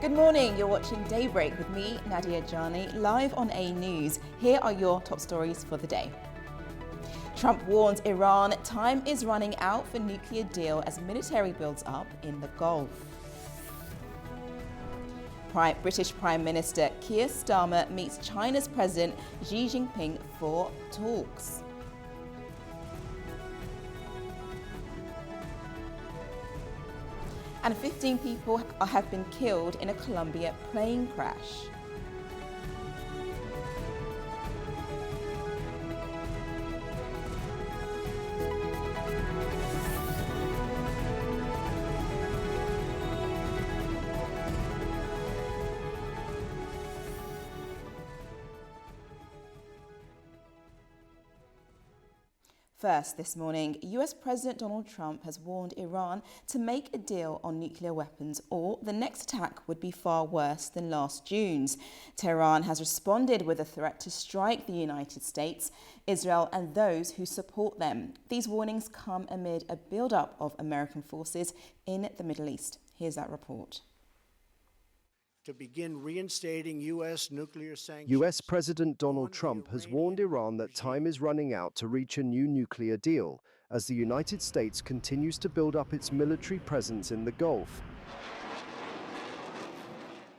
Good morning, you're watching Daybreak with me, Nadia Jani, live on A News. Here are your top stories for the day. Trump warns Iran time is running out for nuclear deal as military builds up in the Gulf. British Prime Minister Keir Starmer meets China's President Xi Jinping for talks. And 15 people have been killed in a Colombia plane crash. First, this morning, US President Donald Trump has warned Iran to make a deal on nuclear weapons or the next attack would be far worse than last June's. Tehran has responded with a threat to strike the United States, Israel and those who support them. These warnings come amid a build-up of American forces in the Middle East. Here's that report. To begin reinstating U.S. nuclear sanctions. U.S. President Donald Trump has warned Iran that time is running out to reach a new nuclear deal as the United States continues to build up its military presence in the Gulf.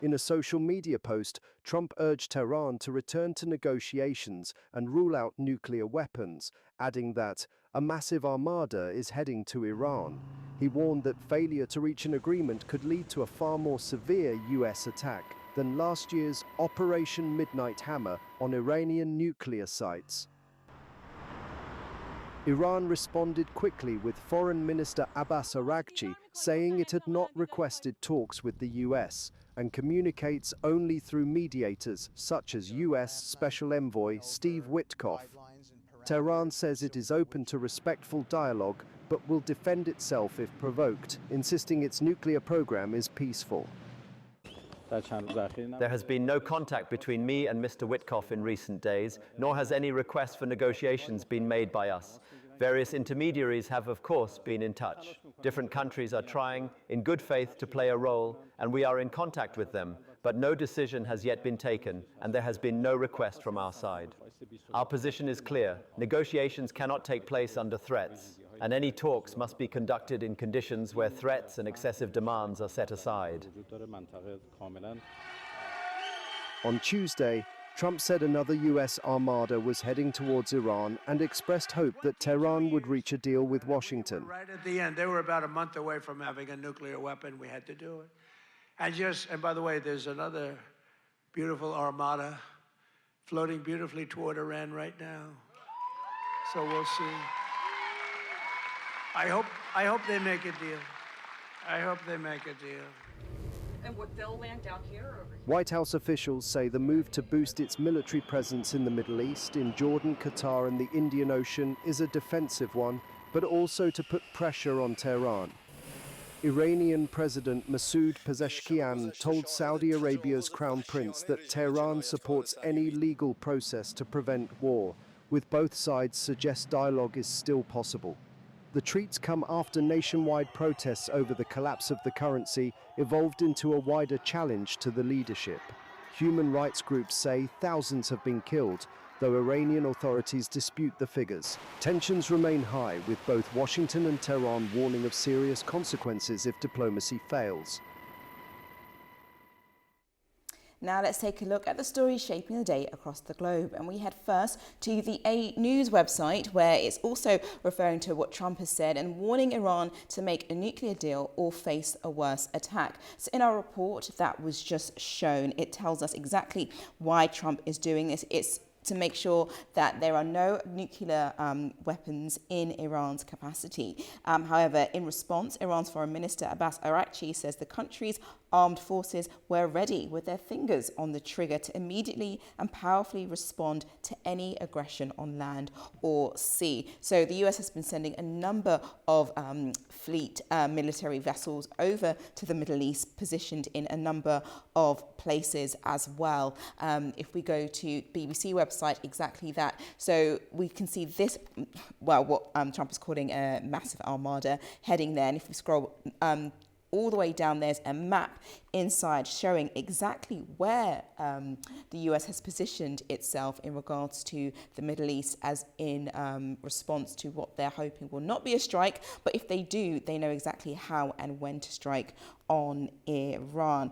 In a social media post, Trump urged Tehran to return to negotiations and rule out nuclear weapons, adding that a massive armada is heading to Iran. He warned that failure to reach an agreement could lead to a far more severe U.S. attack than last year's Operation Midnight Hammer on Iranian nuclear sites. Iran responded quickly with Foreign Minister Abbas Araghchi saying it had not requested talks with the U.S. and communicates only through mediators such as U.S. Special Envoy Steve Witkoff. Tehran says it is open to respectful dialogue but will defend itself if provoked, insisting its nuclear program is peaceful. There has been no contact between me and Mr. Witkoff in recent days, nor has any request for negotiations been made by us. Various intermediaries have, of course, been in touch. Different countries are trying, in good faith, to play a role, and we are in contact with them, but no decision has yet been taken, and there has been no request from our side. Our position is clear. Negotiations cannot take place under threats, and any talks must be conducted in conditions where threats and excessive demands are set aside. On Tuesday, Trump said another U.S. armada was heading towards Iran and expressed hope that Tehran would reach a deal with Washington. Right at the end, they were about a month away from having a nuclear weapon. We had to do it. And by the way, there's another beautiful armada floating beautifully toward Iran right now. So we'll see. I hope they make a deal. I hope they make a deal. And they'll land down here or over here? White House officials say the move to boost its military presence in the Middle East, in Jordan, Qatar and the Indian Ocean is a defensive one, but also to put pressure on Tehran. Iranian President Masoud Pezeshkian told Saudi Arabia's Crown Prince that Tehran supports any legal process to prevent war, with both sides suggest dialogue is still possible. The treats come after nationwide protests over the collapse of the currency evolved into a wider challenge to the leadership. Human rights groups say thousands have been killed, though Iranian authorities dispute the figures. Tensions remain high, with both Washington and Tehran warning of serious consequences if diplomacy fails. Now let's take a look at the stories shaping the day across the globe. And we head first to the A News website, where it's also referring to what Trump has said and warning Iran to make a nuclear deal or face a worse attack. So in our report that was just shown, it tells us exactly why Trump is doing this. It's to make sure that there are no nuclear weapons in Iran's capacity. However, in response, Iran's Foreign Minister Abbas Araghchi says the country's armed forces were ready with their fingers on the trigger to immediately and powerfully respond to any aggression on land or sea. So the US has been sending a number of fleet military vessels over to the Middle East, positioned in a number of places as well. If we go to BBC website, exactly that. So we can see this, well, what Trump is calling a massive armada heading there. And if we scroll all the way down, there's a map inside showing exactly where the US has positioned itself in regards to the Middle East, as in response to what they're hoping will not be a strike, but if they do, they know exactly how and when to strike on Iran.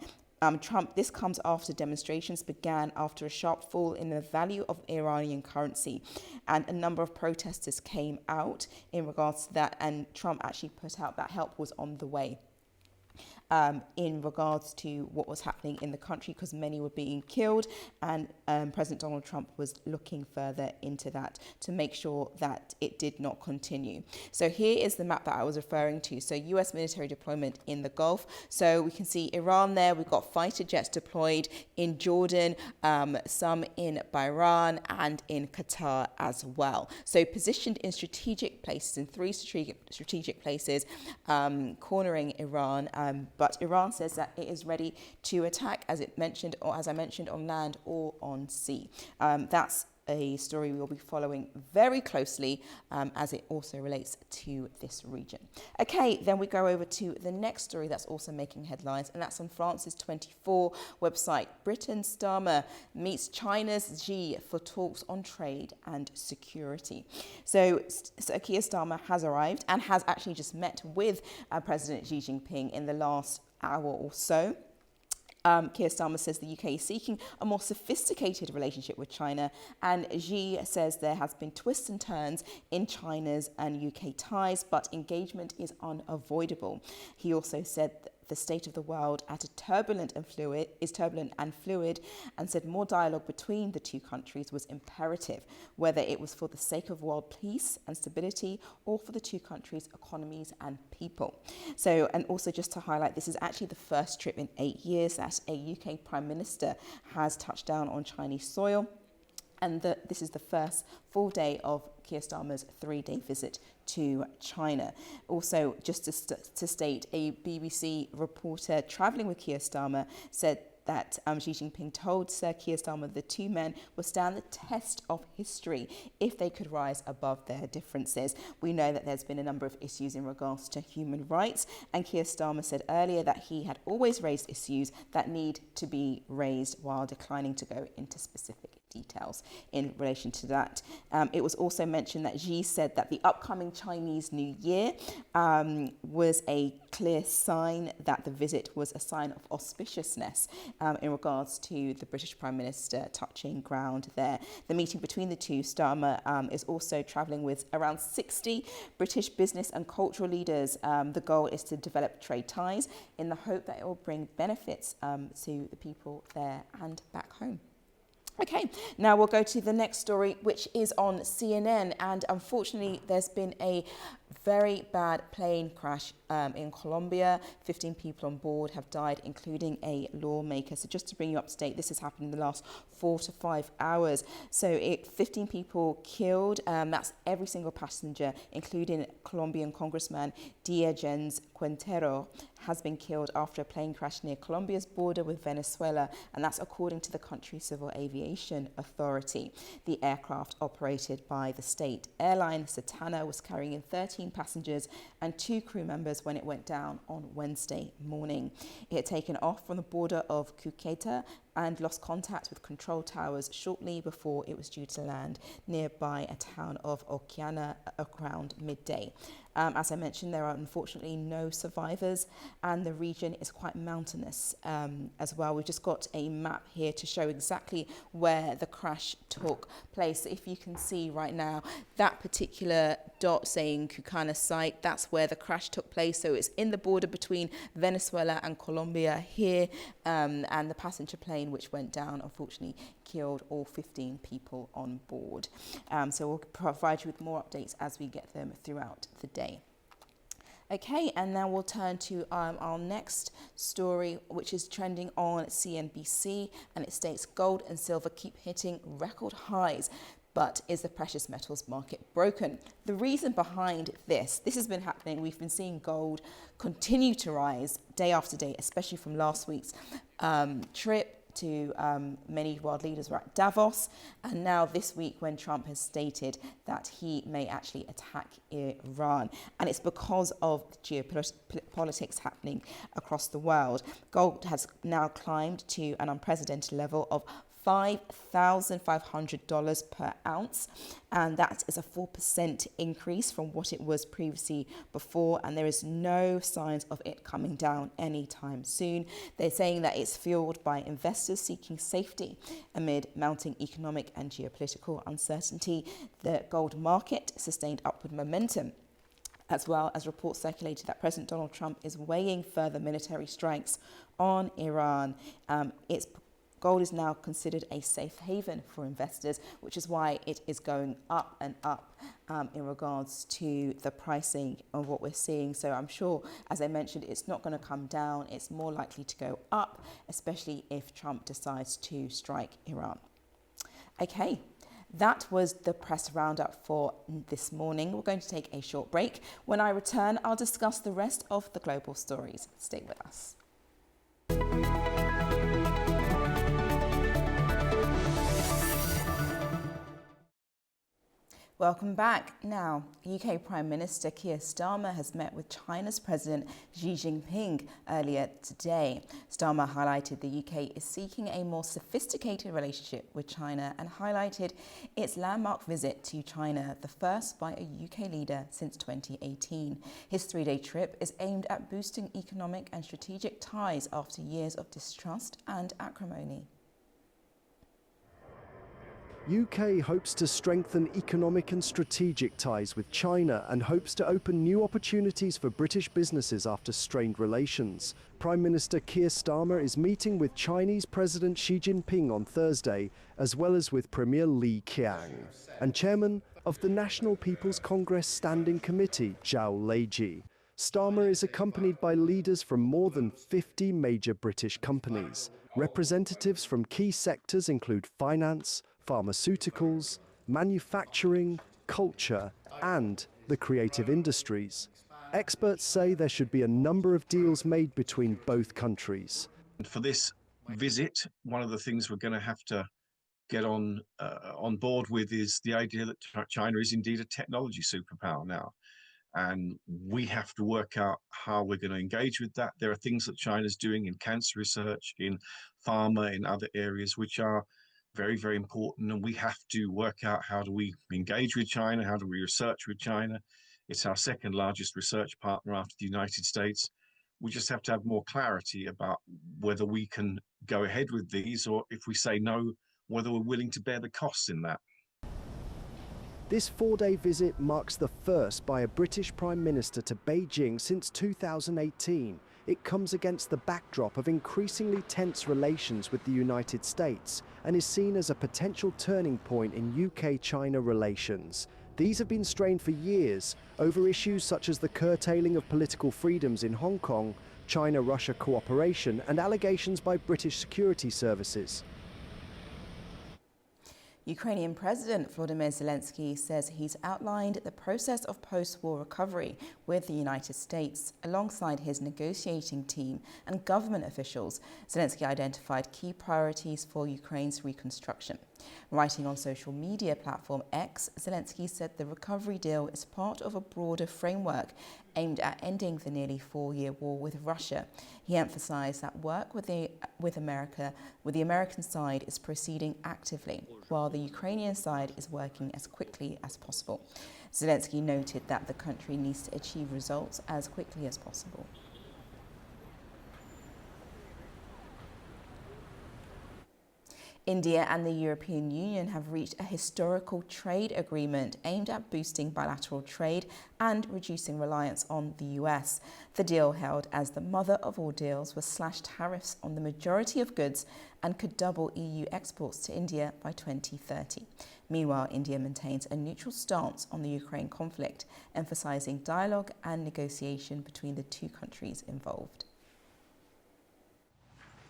This comes after demonstrations began after a sharp fall in the value of Iranian currency, and a number of protesters came out in regards to that, and Trump actually put out that help was on the way. In regards to what was happening in the country, because many were being killed, and President Donald Trump was looking further into that to make sure that it did not continue. So here is the map that I was referring to. So US military deployment in the Gulf. So we can see Iran there. We've got fighter jets deployed in Jordan, some in Bahrain and in Qatar as well. So positioned in strategic places, in 3 strategic places, cornering Iran. But Iran says that it is ready to attack, as I mentioned, on land or on sea. That's a story we'll be following very closely as it also relates to this region. Okay, then we go over to the next story that's also making headlines, and that's on France's 24 website. Britain's Starmer meets China's Xi for talks on trade and security. So Keir Starmer has arrived and has actually just met with President Xi Jinping in the last hour or so. Keir Starmer says the UK is seeking a more sophisticated relationship with China, and Xi says there has been twists and turns in China's and UK ties, but engagement is unavoidable. He also said the state of the world is turbulent and fluid, and said more dialogue between the two countries was imperative, whether it was for the sake of world peace and stability or for the two countries' economies and people. So, and also just to highlight, this is actually the first trip in 8 years that a UK Prime Minister has touched down on Chinese soil. And this is the first full day of Keir Starmer's 3-day visit to China. Also, just to state, a BBC reporter travelling with Keir Starmer said that Xi Jinping told Sir Keir Starmer the two men would stand the test of history if they could rise above their differences. We know that there's been a number of issues in regards to human rights, and Keir Starmer said earlier that he had always raised issues that need to be raised while declining to go into specific details in relation to that. It was also mentioned that Xi said that the upcoming Chinese New Year was a clear sign that the visit was a sign of auspiciousness in regards to the British Prime Minister touching ground there. The meeting between the two, Starmer is also travelling with around 60 British business and cultural leaders. The goal is to develop trade ties in the hope that it will bring benefits to the people there and back home. Okay, now we'll go to the next story, which is on CNN, and unfortunately there's been a very bad plane crash in Colombia. 15 people on board have died, including a lawmaker. So just to bring you up to date, this has happened in the last 4 to 5 hours. So 15 people killed. That's every single passenger, including Colombian Congressman Diogenes Quintero, has been killed after a plane crash near Colombia's border with Venezuela, and that's according to the country's Civil Aviation Authority. The aircraft, operated by the state airline Satana, was carrying in 13 passengers and 2 crew members when it went down on Wednesday morning. It had taken off from the border of Cúcuta and lost contact with control towers shortly before it was due to land nearby a town of Oquiana around midday. As I mentioned, there are unfortunately no survivors, and the region is quite mountainous as well. We've just got a map here to show exactly where the crash took place. If you can see right now, that particular dot saying Cucana site, that's where the crash took place. So it's in the border between Venezuela and Colombia here, and the passenger plane which went down unfortunately killed all 15 people on board. So we'll provide you with more updates as we get them throughout the day. Okay, and now we'll turn to our next story, which is trending on CNBC, and it states gold and silver keep hitting record highs. But is the precious metals market broken? The reason behind this has been happening. We've been seeing gold continue to rise day after day, especially from last week's trip to many world leaders were at Davos, and now this week when Trump has stated that he may actually attack Iran. And it's because of the geopolitics happening across the world. Gold has now climbed to an unprecedented level of $5,500 per ounce, and that is a 4% increase from what it was previously before, and there is no signs of it coming down anytime soon. They're saying that it's fueled by investors seeking safety amid mounting economic and geopolitical uncertainty. The gold market sustained upward momentum, as well as reports circulated that President Donald Trump is weighing further military strikes on Iran. Gold is now considered a safe haven for investors, which is why it is going up and up in regards to the pricing of what we're seeing. So I'm sure, as I mentioned, it's not going to come down. It's more likely to go up, especially if Trump decides to strike Iran. Okay. That was the press roundup for this morning. We're going to take a short break. When I return, I'll discuss the rest of the global stories. Stay with us. Welcome back. Now, UK Prime Minister Keir Starmer has met with China's President Xi Jinping earlier today. Starmer highlighted the UK is seeking a more sophisticated relationship with China and highlighted its landmark visit to China, the first by a UK leader since 2018. His three-day trip is aimed at boosting economic and strategic ties after years of distrust and acrimony. UK hopes to strengthen economic and strategic ties with China and hopes to open new opportunities for British businesses after strained relations. Prime Minister Keir Starmer is meeting with Chinese President Xi Jinping on Thursday, as well as with Premier Li Qiang and Chairman of the National People's Congress Standing Committee, Zhao Leiji. Starmer is accompanied by leaders from more than 50 major British companies. Representatives from key sectors include finance, pharmaceuticals, manufacturing, culture, and the creative industries. Experts say there should be a number of deals made between both countries. For this visit, one of the things we're going to have to get on board with is the idea that China is indeed a technology superpower now. And we have to work out how we're going to engage with that. There are things that China's doing in cancer research, in pharma, in other areas, which are very, very important. And we have to work out how do we engage with China? How do we research with China? It's our second largest research partner after the United States. We just have to have more clarity about whether we can go ahead with these, or if we say no, whether we're willing to bear the costs in that. This four-day visit marks the first by a British Prime Minister to Beijing since 2018. It comes against the backdrop of increasingly tense relations with the United States and is seen as a potential turning point in UK-China relations. These have been strained for years over issues such as the curtailing of political freedoms in Hong Kong, China-Russia cooperation, and allegations by British security services. Ukrainian President Volodymyr Zelensky says he's outlined the process of post-war recovery with the United States alongside his negotiating team and government officials. Zelensky identified key priorities for Ukraine's reconstruction. Writing on social media platform X, Zelensky said the recovery deal is part of a broader framework aimed at ending the nearly 4-year war with Russia. He emphasized that work with the American side is proceeding actively, while the Ukrainian side is working as quickly as possible. Zelensky noted that the country needs to achieve results as quickly as possible. India and the European Union have reached a historical trade agreement aimed at boosting bilateral trade and reducing reliance on the US. The deal, hailed as the mother of all deals, will slash tariffs on the majority of goods and could double EU exports to India by 2030. Meanwhile, India maintains a neutral stance on the Ukraine conflict, emphasizing dialogue and negotiation between the two countries involved.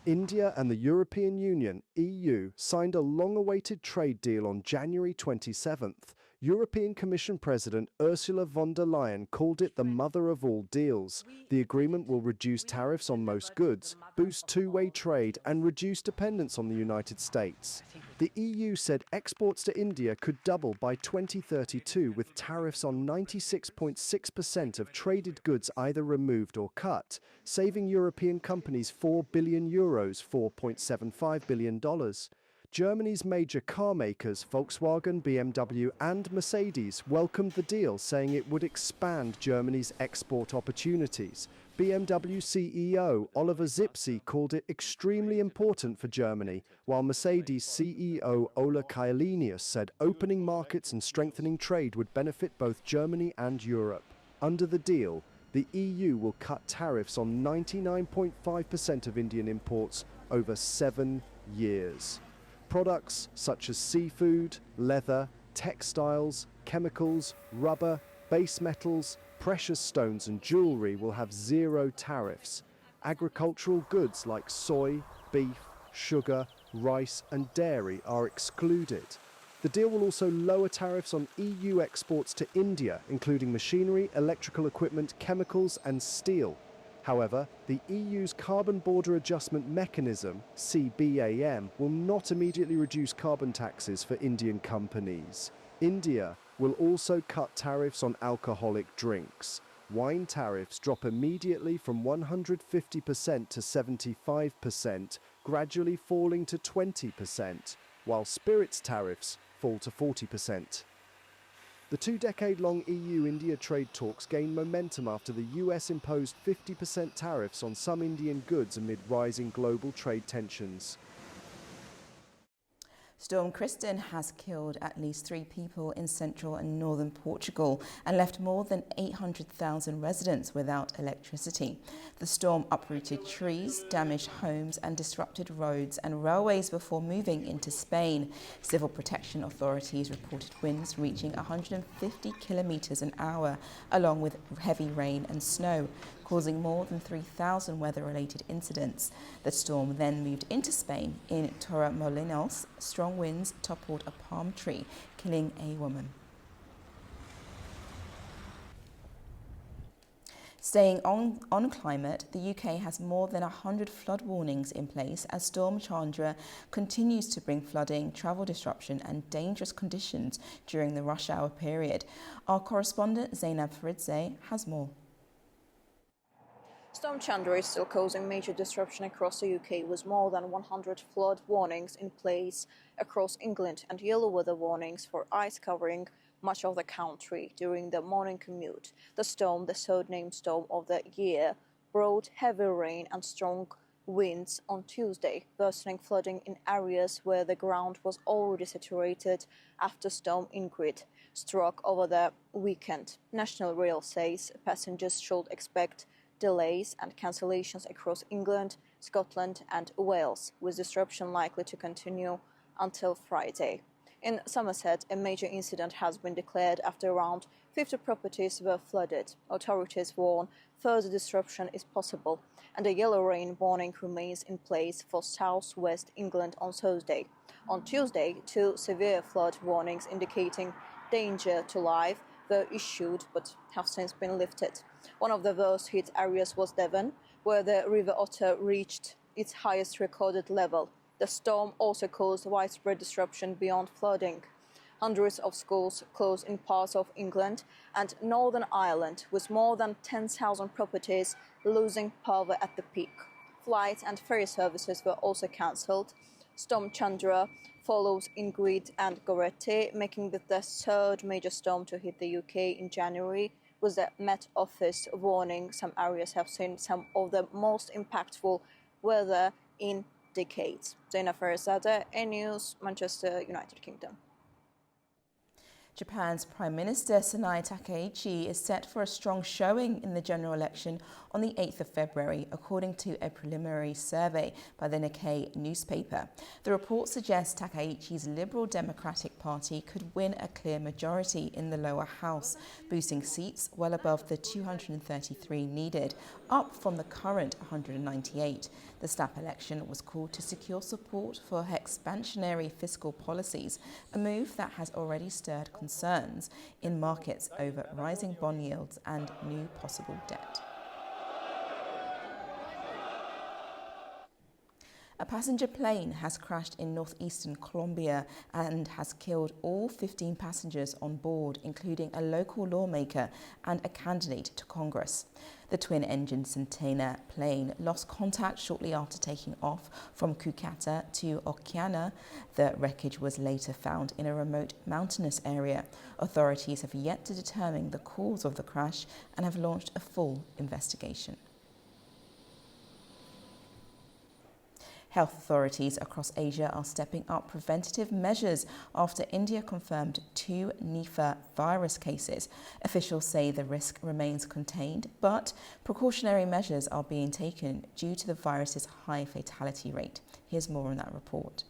India and the European Union, EU, signed a long-awaited trade deal on January 27th. European Commission President Ursula von der Leyen called it the mother of all deals. The agreement will reduce tariffs on most goods, boost two-way trade and reduce dependence on the United States. The EU said exports to India could double by 2032, with tariffs on 96.6% of traded goods either removed or cut, saving European companies €4 billion, $4.75 billion. Germany's major car makers, Volkswagen, BMW and Mercedes, welcomed the deal, saying it would expand Germany's export opportunities. BMW CEO Oliver Zipse called it extremely important for Germany, while Mercedes CEO Ola Källenius said opening markets and strengthening trade would benefit both Germany and Europe. Under the deal, the EU will cut tariffs on 99.5% of Indian imports over 7 years. Products such as seafood, leather, textiles, chemicals, rubber, base metals, precious stones and jewellery will have zero tariffs. Agricultural goods like soy, beef, sugar, rice and dairy are excluded. The deal will also lower tariffs on EU exports to India, including machinery, electrical equipment, chemicals and steel. However, the EU's Carbon Border Adjustment Mechanism, CBAM, will not immediately reduce carbon taxes for Indian companies. India will also cut tariffs on alcoholic drinks. Wine tariffs drop immediately from 150% to 75%, gradually falling to 20%, while spirits tariffs fall to 40%. The two-decade-long EU-India trade talks gained momentum after the US imposed 50% tariffs on some Indian goods amid rising global trade tensions. Storm Kristen has killed at least 3 people in central and northern Portugal and left more than 800,000 residents without electricity. The storm uprooted trees, damaged homes and disrupted roads and railways before moving into Spain. Civil protection authorities reported winds reaching 150 kilometers an hour, along with heavy rain and snow, causing more than 3,000 weather-related incidents. The storm then moved into Spain. In Torremolinos, strong winds toppled a palm tree, killing a woman. Staying on climate, the UK has more than 100 flood warnings in place as Storm Chandra continues to bring flooding, travel disruption and dangerous conditions during the rush hour period. Our correspondent Zainab Faridze has more. Storm Chandra is still causing major disruption across the UK, with more than 100 flood warnings in place across England and yellow weather warnings for ice covering much of the country during the morning commute. The storm, the third named storm of the year, brought heavy rain and strong winds on Tuesday, worsening flooding in areas where the ground was already saturated after Storm Ingrid struck over the weekend. National Rail says passengers should expect delays and cancellations across England, Scotland and Wales, with disruption likely to continue until Friday. In Somerset, a major incident has been declared after around 50 properties were flooded. Authorities warn further disruption is possible, and a yellow rain warning remains in place for south-west England on Thursday. On Tuesday, 2 severe flood warnings indicating danger to life were issued but have since been lifted. One of the worst hit areas was Devon, where the River Otter reached its highest recorded level. The storm also caused widespread disruption beyond flooding. Hundreds of schools closed in parts of England and Northern Ireland, with more than 10,000 properties losing power at the peak. Flights and ferry services were also cancelled. Storm Chandra follows Ingrid and Goretti, making it the third major storm to hit the UK in January, with the Met Office warning some areas have seen some of the most impactful weather in decades. Zainab Faridze, A-News, Manchester, United Kingdom. Japan's Prime Minister Sanai Takaichi is set for a strong showing in the general election on the 8th of February, according to a preliminary survey by the Nikkei newspaper. The report suggests Takaichi's Liberal Democratic Party could win a clear majority in the lower house, boosting seats well above the 233 needed, up from the current 198. The snap election was called to secure support for expansionary fiscal policies, a move that has already stirred concerns in markets over rising bond yields and new possible debt. A passenger plane has crashed in northeastern Colombia and has killed all 15 passengers on board, including a local lawmaker and a candidate to Congress. The twin-engine Centena plane lost contact shortly after taking off from Cúcuta to Occhiana. The wreckage was later found in a remote mountainous area. Authorities have yet to determine the cause of the crash and have launched a full investigation. Health authorities across Asia are stepping up preventative measures after India confirmed 2 Nipah virus cases. Officials say the risk remains contained, but precautionary measures are being taken due to the virus's high fatality rate. Here's more on that report.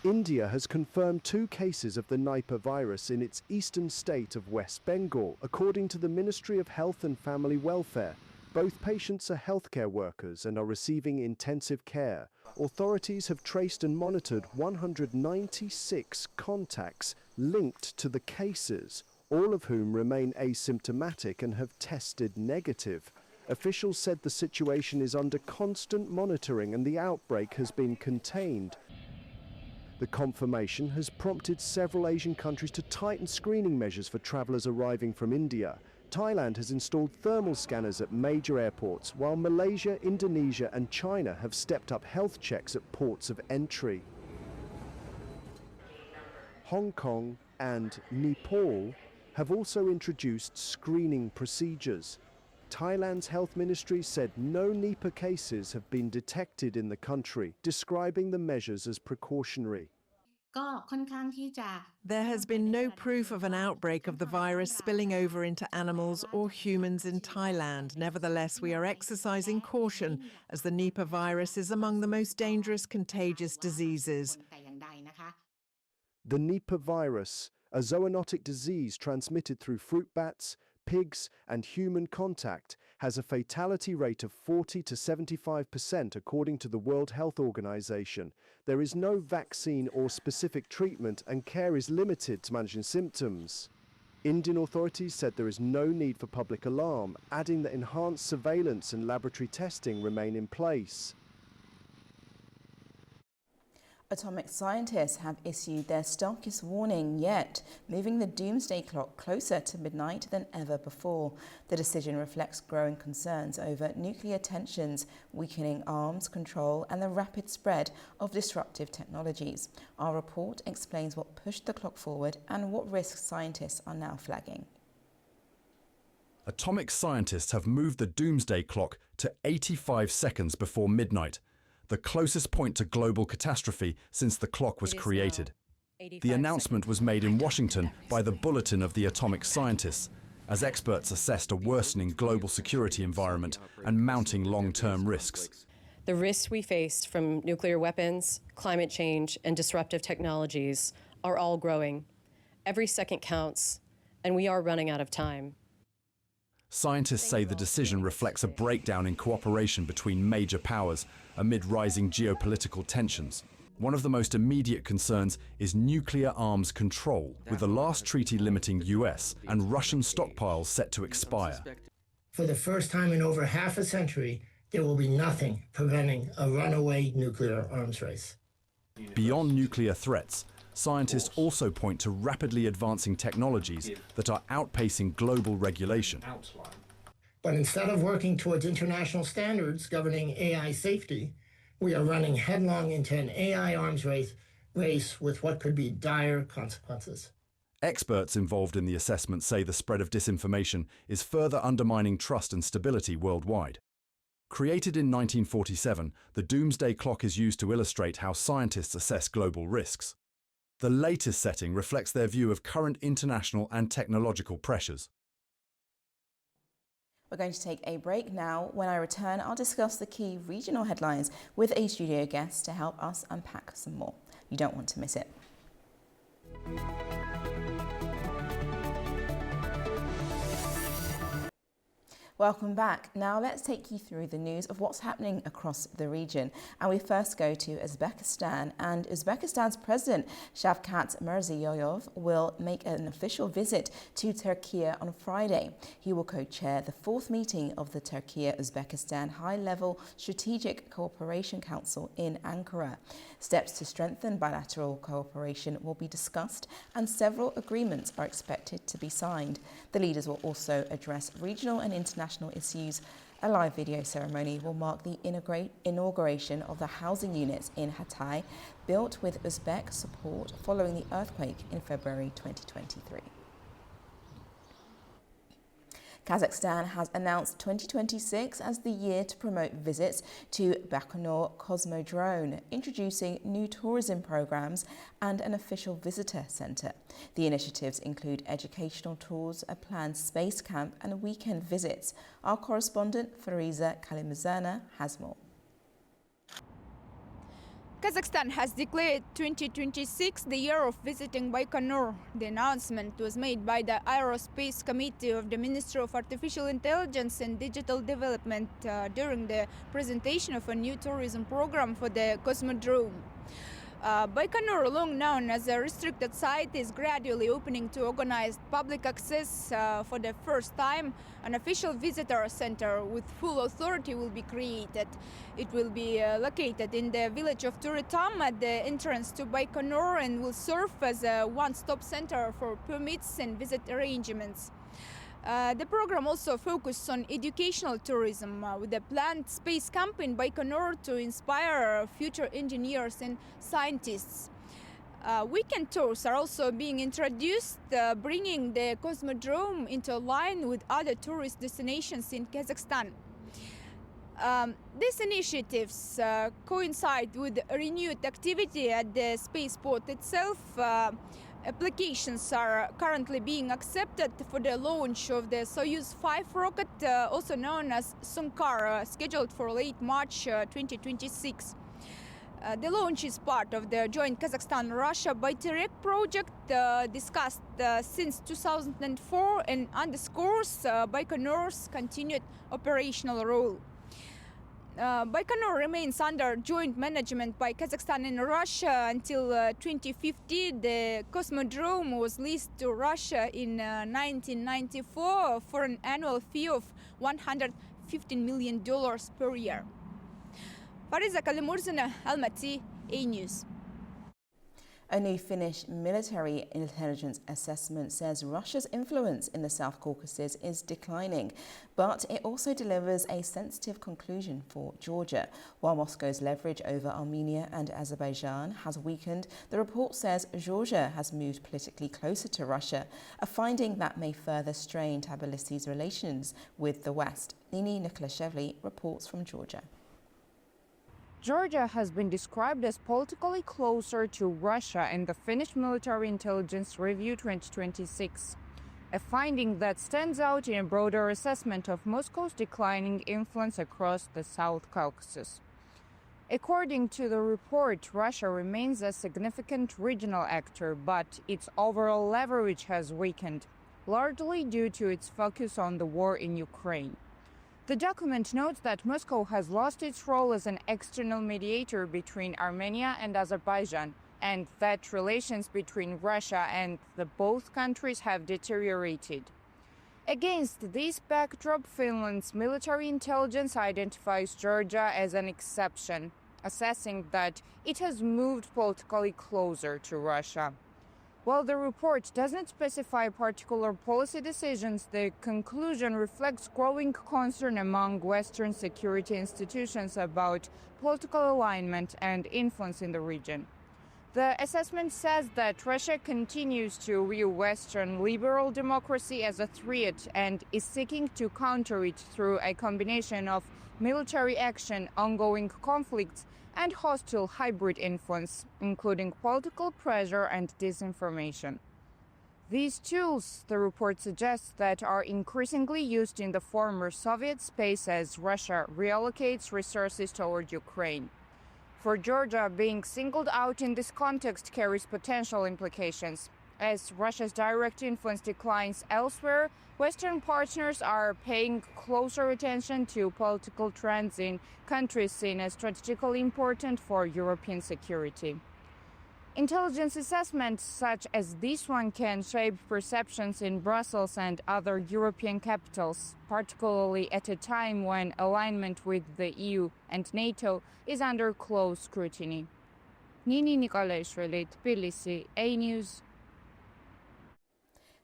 India has confirmed 2 cases of the Nipah virus in its eastern state of West Bengal, according to the Ministry of Health and Family Welfare. Both patients are healthcare workers and are receiving intensive care. Authorities have traced and monitored 196 contacts linked to the cases, all of whom remain asymptomatic and have tested negative. Officials said the situation is under constant monitoring and the outbreak has been contained. The confirmation has prompted several Asian countries to tighten screening measures for travellers arriving from India. Thailand has installed thermal scanners at major airports, while Malaysia, Indonesia and China have stepped up health checks at ports of entry. Hong Kong and Nepal have also introduced screening procedures. Thailand's health ministry said no Nipah cases have been detected in the country, describing the measures as precautionary. There has been no proof of an outbreak of the virus spilling over into animals or humans in Thailand. Nevertheless, we are exercising caution as the Nipah virus is among the most dangerous contagious diseases. The Nipah virus, a zoonotic disease transmitted through fruit bats, pigs and human contact, has a fatality rate of 40 to 75% according to the World Health Organization. There is no vaccine or specific treatment and care is limited to managing symptoms. Indian authorities said there is no need for public alarm, adding that enhanced surveillance and laboratory testing remain in place. Atomic scientists have issued their starkest warning yet, moving the doomsday clock closer to midnight than ever before. The decision reflects growing concerns over nuclear tensions, weakening arms control, and the rapid spread of disruptive technologies. Our report explains what pushed the clock forward and what risks scientists are now flagging. Atomic scientists have moved the doomsday clock to 85 seconds before midnight, the closest point to global catastrophe since the clock was created. The announcement was made in Washington by the Bulletin of the Atomic Scientists, as experts assessed a worsening global security environment and mounting long-term risks. The risks we face from nuclear weapons, climate change, and disruptive technologies are all growing. Every second counts, and we are running out of time. Scientists say the decision reflects a breakdown in cooperation between major powers amid rising geopolitical tensions. One of the most immediate concerns is nuclear arms control, with the last treaty limiting US and Russian stockpiles set to expire. For the first time in over half a century, there will be nothing preventing a runaway nuclear arms race. Beyond nuclear threats, scientists also point to rapidly advancing technologies that are outpacing global regulation. But instead of working towards international standards governing AI safety, we are running headlong into an AI arms race with what could be dire consequences. Experts involved in the assessment say the spread of disinformation is further undermining trust and stability worldwide. Created in 1947, the doomsday clock is used to illustrate how scientists assess global risks. The latest setting reflects their view of current international and technological pressures. We're going to take a break now. When I return, I'll discuss the key regional headlines with a studio guest to help us unpack some more. You don't want to miss it. Welcome back. Now let's take you through the news of what's happening across the region. And we first go to Uzbekistan, and Uzbekistan's President Shavkat Mirziyoyev will make an official visit to Turkey on Friday. He will co-chair the fourth meeting of the Turkey-Uzbekistan High-Level Strategic Cooperation Council in Ankara. Steps to strengthen bilateral cooperation will be discussed and several agreements are expected to be signed. The leaders will also address regional and international issues. A live video ceremony will mark the inauguration of the housing units in Hatay, built with Uzbek support following the earthquake in February 2023. Kazakhstan has announced 2026 as the year to promote visits to Baikonur Cosmodrome, introducing new tourism programs and an official visitor center. The initiatives include educational tours, a planned space camp and weekend visits. Our correspondent Fariza Kalimuzana has more. Kazakhstan has declared 2026 the year of visiting Baikonur. The announcement was made by the Aerospace Committee of the Ministry of Artificial Intelligence and Digital Development during the presentation of a new tourism program for the Cosmodrome. Baikonur, long known as a restricted site, is gradually opening to organized public access. For the first time, an official visitor center with full authority will be created. It will be located in the village of Turitam at the entrance to Baikonur and will serve as a one-stop center for permits and visit arrangements. The program also focuses on educational tourism with a planned space camp in Baikonur to inspire future engineers and scientists. Weekend tours are also being introduced, bringing the Cosmodrome into line with other tourist destinations in Kazakhstan. These initiatives coincide with renewed activity at the spaceport itself. Applications are currently being accepted for the launch of the Soyuz 5 rocket, also known as Sunkar, scheduled for late March 2026. The launch is part of the joint Kazakhstan-Russia Daybreak project discussed since 2004 and underscores Baikonur's continued operational role. Baikonur remains under joint management by Kazakhstan and Russia until 2050. The Cosmodrome was leased to Russia in 1994 for an annual fee of $115 million per year. Fariza Kalimurzina, Almaty, A-News. A new Finnish military intelligence assessment says Russia's influence in the South Caucasus is declining, but it also delivers a sensitive conclusion for Georgia. While Moscow's leverage over Armenia and Azerbaijan has weakened, the report says Georgia has moved politically closer to Russia, a finding that may further strain Tbilisi's relations with the West. Nini Nikolashvili reports from Georgia. Georgia has been described as politically closer to Russia in the Finnish Military Intelligence Review 2026, a finding that stands out in a broader assessment of Moscow's declining influence across the South Caucasus. According to the report, Russia remains a significant regional actor, but its overall leverage has weakened, largely due to its focus on the war in Ukraine. The document notes that Moscow has lost its role as an external mediator between Armenia and Azerbaijan, and that relations between Russia and the both countries have deteriorated. Against this backdrop, Finland's military intelligence identifies Georgia as an exception, assessing that it has moved politically closer to Russia. While the report doesn't specify particular policy decisions, the conclusion reflects growing concern among Western security institutions about political alignment and influence in the region. The assessment says that Russia continues to view Western liberal democracy as a threat and is seeking to counter it through a combination of military action, ongoing conflicts, and hostile hybrid influence, including political pressure and disinformation. These tools, the report suggests, that are increasingly used in the former Soviet space as Russia reallocates resources toward Ukraine. For Georgia, being singled out in this context carries potential implications. As Russia's direct influence declines elsewhere, Western partners are paying closer attention to political trends in countries seen as strategically important for European security. Intelligence assessments such as this one can shape perceptions in Brussels and other European capitals, particularly at a time when alignment with the EU and NATO is under close scrutiny. Nini Nikolaishvili, Tbilisi, A-News.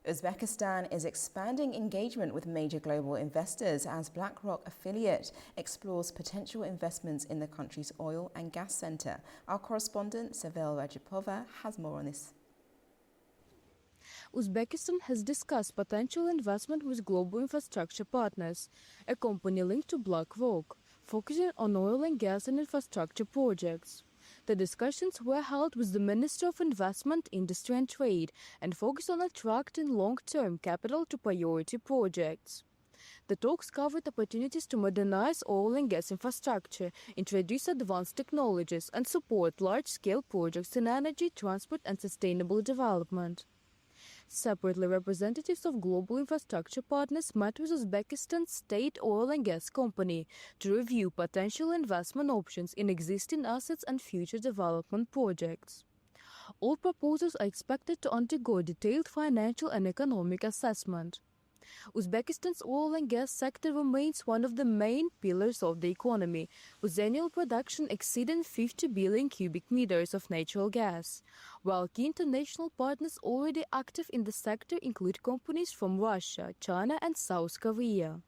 Uzbekistan is expanding engagement with major global investors as BlackRock affiliate explores potential investments in the country's oil and gas sector. Our correspondent, Sevil Rajapova, has more on this. Uzbekistan has discussed potential investment with global infrastructure partners, a company linked to BlackRock, focusing on oil and gas and infrastructure projects. The discussions were held with the Minister of Investment, Industry and Trade and focused on attracting long-term capital to priority projects. The talks covered opportunities to modernize oil and gas infrastructure, introduce advanced technologies, and support large-scale projects in energy, transport, and sustainable development. Separately, representatives of global infrastructure partners met with Uzbekistan's state oil and gas company to review potential investment options in existing assets and future development projects. All proposals are expected to undergo detailed financial and economic assessment. Uzbekistan's oil and gas sector remains one of the main pillars of the economy, with annual production exceeding 50 billion cubic meters of natural gas, while key international partners already active in the sector include companies from Russia, China and South Korea.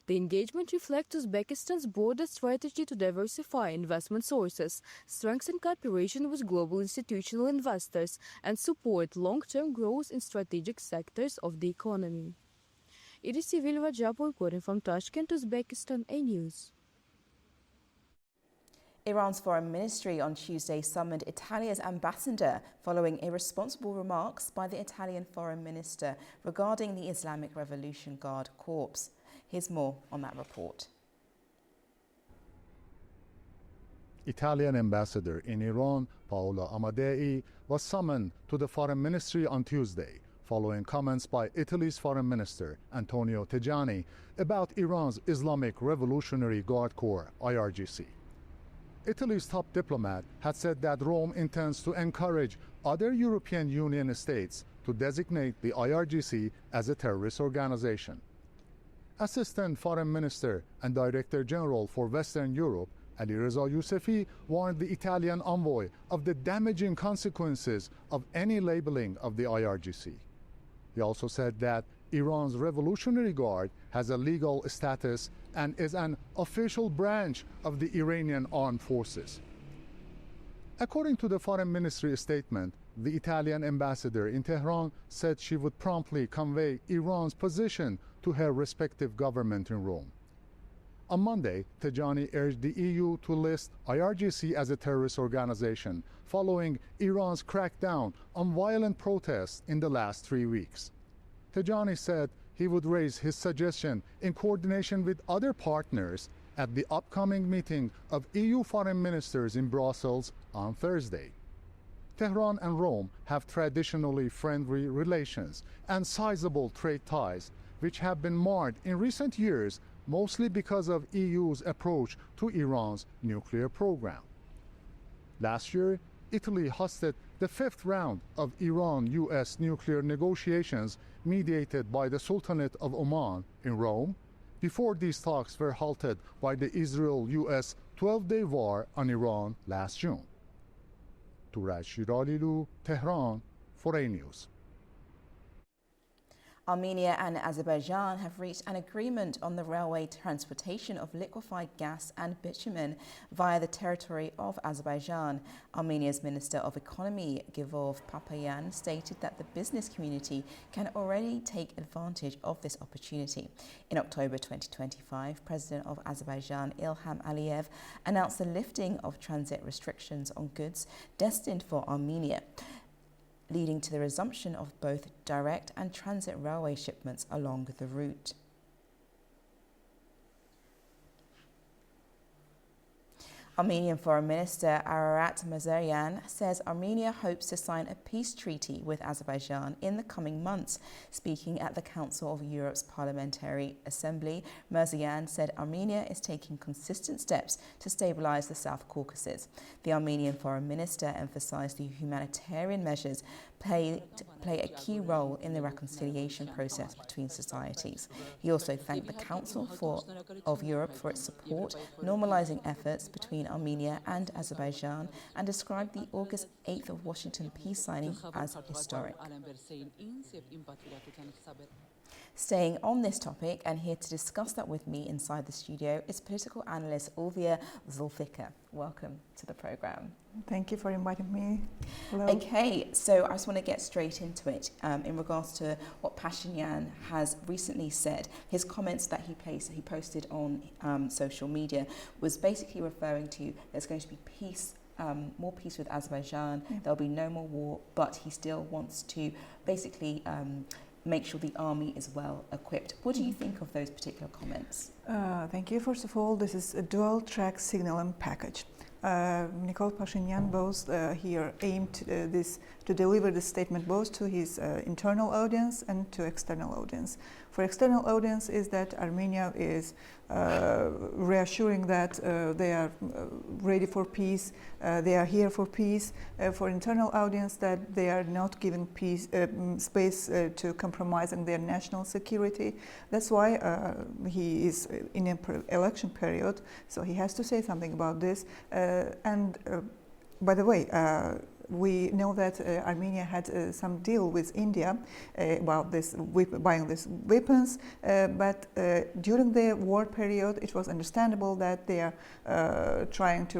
The engagement reflects Uzbekistan's broader strategy to diversify investment sources, strengthen cooperation with global institutional investors, and support long-term growth in strategic sectors of the economy. It is Sevil Rajapova reporting from Tashkent, Uzbekistan, A-News. Iran's foreign ministry on Tuesday summoned Italia's ambassador following irresponsible remarks by the Italian foreign minister regarding the Islamic Revolution Guard Corps. Here's more on that report. Italian ambassador in Iran, Paolo Amadei, was summoned to the foreign ministry on Tuesday, following comments by Italy's foreign minister, Antonio Tajani, about Iran's Islamic Revolutionary Guard Corps, IRGC. Italy's top diplomat had said that Rome intends to encourage other European Union states to designate the IRGC as a terrorist organization. Assistant Foreign Minister and Director General for Western Europe, Alireza Yousefi, warned the Italian envoy of the damaging consequences of any labeling of the IRGC. He also said that Iran's Revolutionary Guard has a legal status and is an official branch of the Iranian armed forces. According to the Foreign Ministry statement, the Italian ambassador in Tehran said she would promptly convey Iran's position to her respective government in Rome. On Monday, Tajani urged the EU to list IRGC as a terrorist organization following Iran's crackdown on violent protests in the last 3 weeks. Tajani said he would raise his suggestion in coordination with other partners at the upcoming meeting of EU foreign ministers in Brussels on Thursday. Tehran and Rome have traditionally friendly relations and sizable trade ties, which have been marred in recent years mostly because of EU's approach to Iran's nuclear program. Last year, Italy hosted the 5th round of Iran-US nuclear negotiations mediated by the Sultanate of Oman in Rome, before these talks were halted by the Israel-US 12-day war on Iran last June. Turaj Shiralilu, Tehran, for A-News. Armenia and Azerbaijan have reached an agreement on the railway transportation of liquefied gas and bitumen via the territory of Azerbaijan. Armenia's Minister of Economy, Givov Papayan, stated that the business community can already take advantage of this opportunity. In October 2025, President of Azerbaijan, Ilham Aliyev, announced the lifting of transit restrictions on goods destined for Armenia, leading to the resumption of both direct and transit railway shipments along the route. Armenian Foreign Minister Ararat Mirzoyan says Armenia hopes to sign a peace treaty with Azerbaijan in the coming months. Speaking at the Council of Europe's Parliamentary Assembly, Mirzoyan said Armenia is taking consistent steps to stabilize the South Caucasus. The Armenian Foreign Minister emphasized the humanitarian measures play a key role in the reconciliation process between societies. He also thanked the Council of Europe for its support, normalizing efforts between Armenia and Azerbaijan, and described the August 8th of Washington peace signing as historic. Staying on this topic and here to discuss that with me inside the studio is political analyst Ulvia Zulfikar. Welcome to the programme. Thank you for inviting me. Hello. Okay, so I just want to get straight into it in regards to what Pashinyan has recently said. His comments that he posted on social media was basically referring to there's going to be peace, more peace with Azerbaijan, there'll be no more war, but he still wants to basically make sure the army is well equipped. What do you think of those particular comments? Thank you. First of all, this is a dual-track signaling package. Nikol Pashinyan both here aimed to deliver this statement both to his internal audience and to external audience. For external audience is that Armenia is reassuring that they are ready for peace, they are here for peace. For internal audience that they are not giving peace space to compromising their national security. That's why he is in an election period, so he has to say something about this. By the way, we know that Armenia had some deal with India about this buying these weapons, but during the war period, it was understandable that they are trying to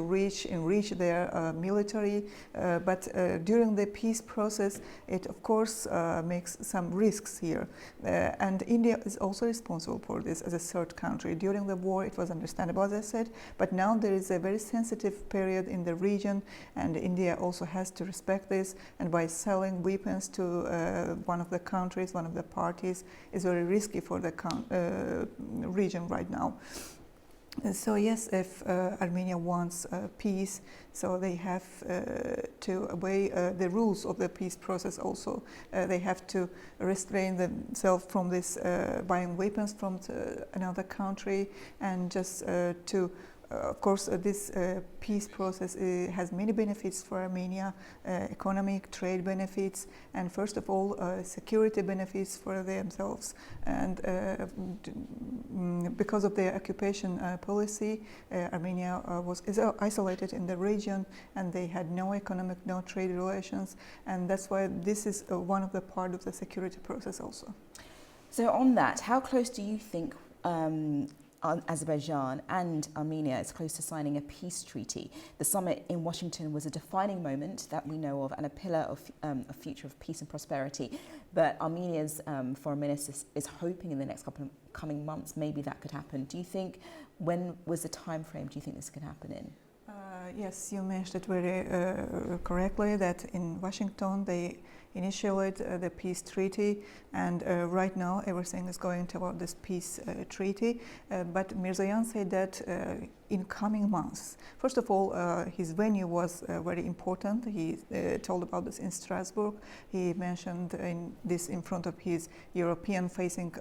enrich their military. But during the peace process, it of course makes some risks here, and India is also responsible for this as a third country. During the war, it was understandable, as I said, but now there is a very sensitive period in the region, and India also has to respect this, and by selling weapons to one of the countries, one of the parties, is very risky for the region right now. So yes, if Armenia wants peace, so they have to obey the rules of the peace process also. They have to restrain themselves from this buying weapons from another country, and just to of course, this peace process has many benefits for Armenia, economic, trade benefits, and first of all, security benefits for themselves. And because of their occupation policy, Armenia was isolated in the region, and they had no economic, no trade relations, and that's why this is one of the part of the security process also. So on that, how close do you think Azerbaijan and Armenia is close to signing a peace treaty? The summit in Washington was a defining moment that we know of and a pillar of a future of peace and prosperity. But Armenia's foreign minister is hoping in the next coming months maybe that could happen. Do you think, when was the time frame do you think this could happen in? Yes, you mentioned it very correctly that in Washington they initiated the peace treaty, and right now everything is going toward this peace treaty. But Mirzoyan said that in coming months. First of all, his venue was very important. He told about this in Strasbourg. He mentioned in front of his European-facing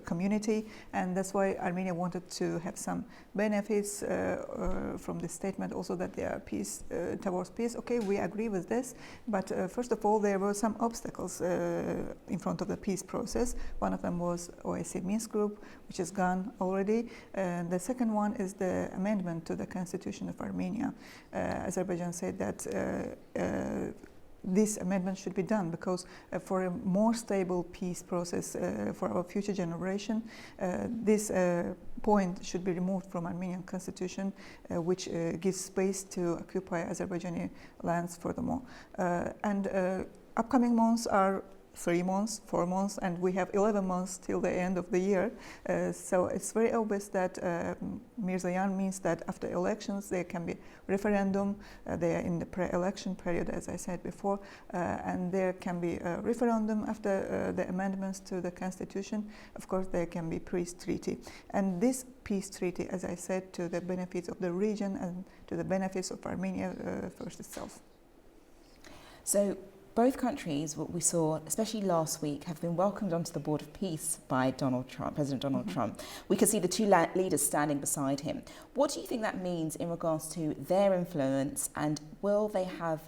community, and that's why Armenia wanted to have some benefits from the statement also that there are peace towards peace. Okay, we agree with this, but first of all, there were some obstacles in front of the peace process. One of them was OSCE Minsk group, which is gone already, and the second one is the amendment to the constitution of Armenia. Azerbaijan said that this amendment should be done because for a more stable peace process for our future generation, this point should be removed from Armenian constitution, which gives space to occupy Azerbaijani lands furthermore. And upcoming months are 3 months, 4 months, and we have 11 months till the end of the year. So it's very obvious that Mirzayan means that after elections there can be referendum. They are in the pre-election period, as I said before, and there can be a referendum after the amendments to the constitution. Of course, there can be peace treaty, and this peace treaty, as I said, to the benefits of the region and to the benefits of Armenia first itself. So both countries, what we saw, especially last week, have been welcomed onto the board of peace by Donald Trump, President Donald Trump. We could see the two leaders standing beside him. What do you think that means in regards to their influence, and will they have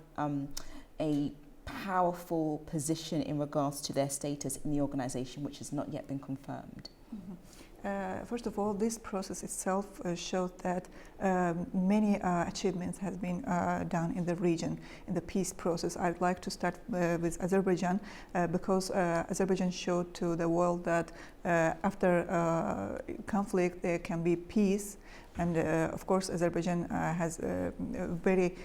a powerful position in regards to their status in the organization, which has not yet been confirmed? First of all, this process itself showed that many achievements have been done in the region, in the peace process. I'd like to start with Azerbaijan because Azerbaijan showed to the world that after conflict there can be peace. And of course, Azerbaijan has very,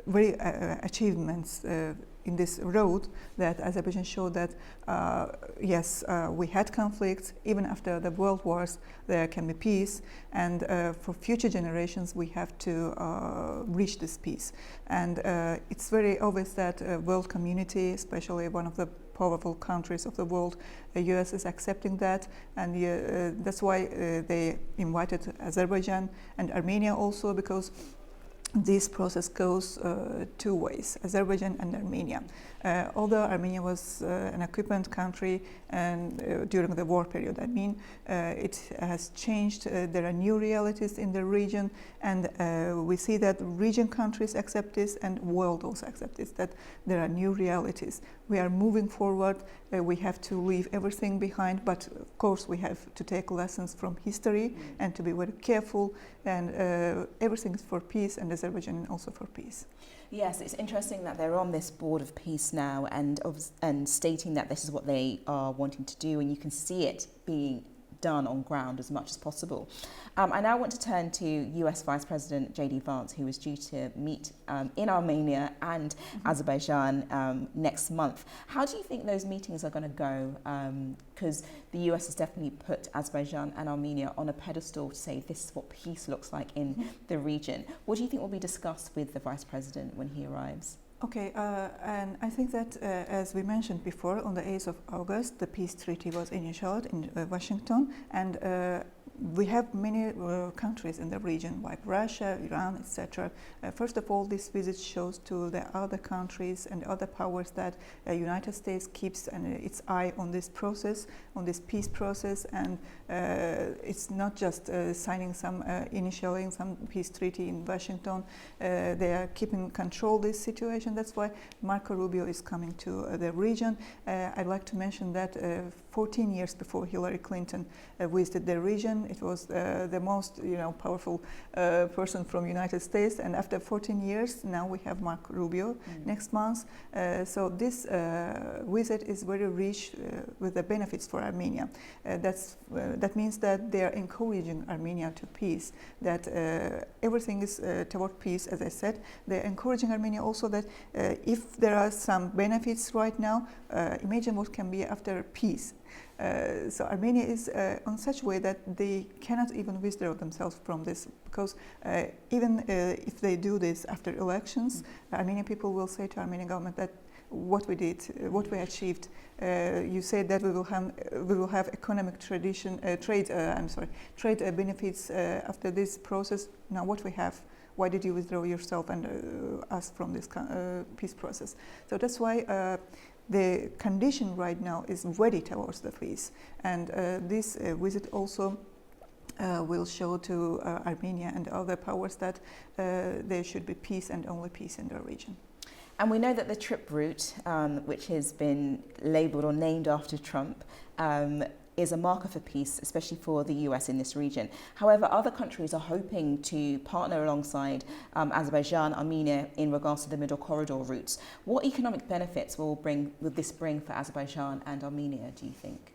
very achievements in this road, that Azerbaijan showed that yes, we had conflicts. Even after the world wars, there can be peace, and for future generations, we have to reach this peace. And it's very obvious that world community, especially one of the powerful countries of the world, the US is accepting that, and that's why they invited Azerbaijan and Armenia also, because this process goes 2 ways, Azerbaijan and Armenia. Although Armenia was an occupant country and during the war period, I mean, it has changed. There are new realities in the region, and we see that region countries accept this and world also accept this, that there are new realities. We are moving forward. We have to leave everything behind, but of course we have to take lessons from history and to be very careful, and everything is for peace, and Azerbaijan also for peace. Yes, it's interesting that they're on this board of peace now and stating that this is what they are wanting to do, and you can see it being done on ground as much as possible. I now want to turn to US Vice President J.D. Vance, who is due to meet in Armenia and Azerbaijan next month. How do you think those meetings are going to go? Because the US has definitely put Azerbaijan and Armenia on a pedestal to say this is what peace looks like in the region. What do you think will be discussed with the Vice President when he arrives? Okay, and I think that, as we mentioned before, on the 8th of August, the peace treaty was initiated in Washington, and we have many countries in the region, like Russia, Iran, etc. First of all, this visit shows to the other countries and other powers that the United States keeps its eye on this process, on this peace process, and it's not just initialing some peace treaty in Washington. They are keeping control of this situation. That's why Marco Rubio is coming to the region. I'd like to mention that 14 years before Hillary Clinton visited the region, it was the most powerful person from United States, and after 14 years, now we have Marco Rubio next month. So this visit is very rich with the benefits for Armenia. That means that they are encouraging Armenia to peace, that everything is toward peace, as I said. They're encouraging Armenia also that if there are some benefits right now, imagine what can be after peace. So Armenia is on such a way that they cannot even withdraw themselves from this, because even if they do this after elections, Armenian people will say to Armenian government that what we did, what we achieved. You said that we will have economic trade benefits after this process. Now what we have? Why did you withdraw yourself and us from this peace process? So that's why the condition right now is ready towards the peace, and this visit also will show to Armenia and other powers that there should be peace and only peace in the region. And we know that the trip route, which has been labelled or named after Trump, is a marker for peace, especially for the US in this region. However, other countries are hoping to partner alongside Azerbaijan, Armenia in regards to the Middle Corridor routes. What economic benefits will this bring for Azerbaijan and Armenia, do you think?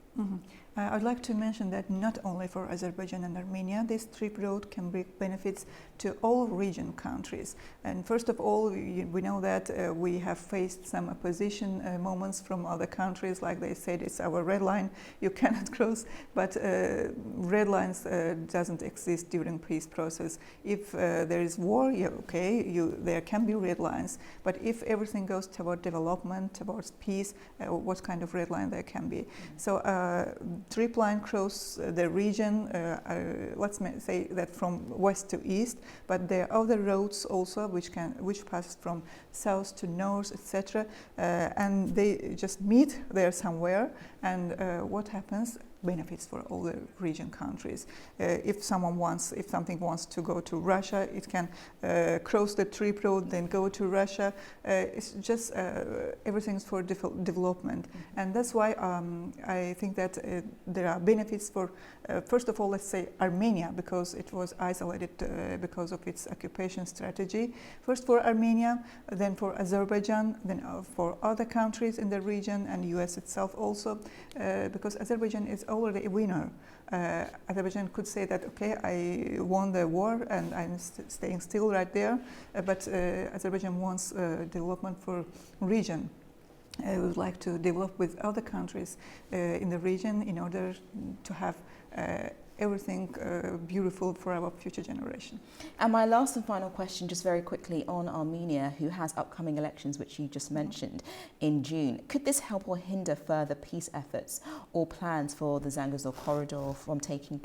I'd like to mention that not only for Azerbaijan and Armenia, this trip road can bring benefits to all region countries. And first of all, we know that we have faced some opposition moments from other countries, like they said, it's our red line, you cannot cross. But red lines doesn't exist during peace process. If there is war, there can be red lines. But if everything goes toward development, towards peace, what kind of red line there can be? So trip line cross the region, let's say that from west to east, but there are other roads also which pass from south to north, etc. And they just meet there somewhere, and what happens? Benefits for all the region countries. If something wants to go to Russia, it can cross the trip road, then go to Russia. It's just everything's for development, and that's why I think that there are benefits for first of all, let's say Armenia, because it was isolated because of its occupation strategy. First for Armenia, then for Azerbaijan, then for other countries in the region, and US itself also, because Azerbaijan is already a winner. Azerbaijan could say that, okay, I won the war and I'm staying still right there, but Azerbaijan wants development for region. We would like to develop with other countries in the region in order to have everything beautiful for our future generation. And my last and final question, just very quickly, on Armenia, who has upcoming elections, which you just mentioned, in June. Could this help or hinder further peace efforts or plans for the Zangezur corridor from taking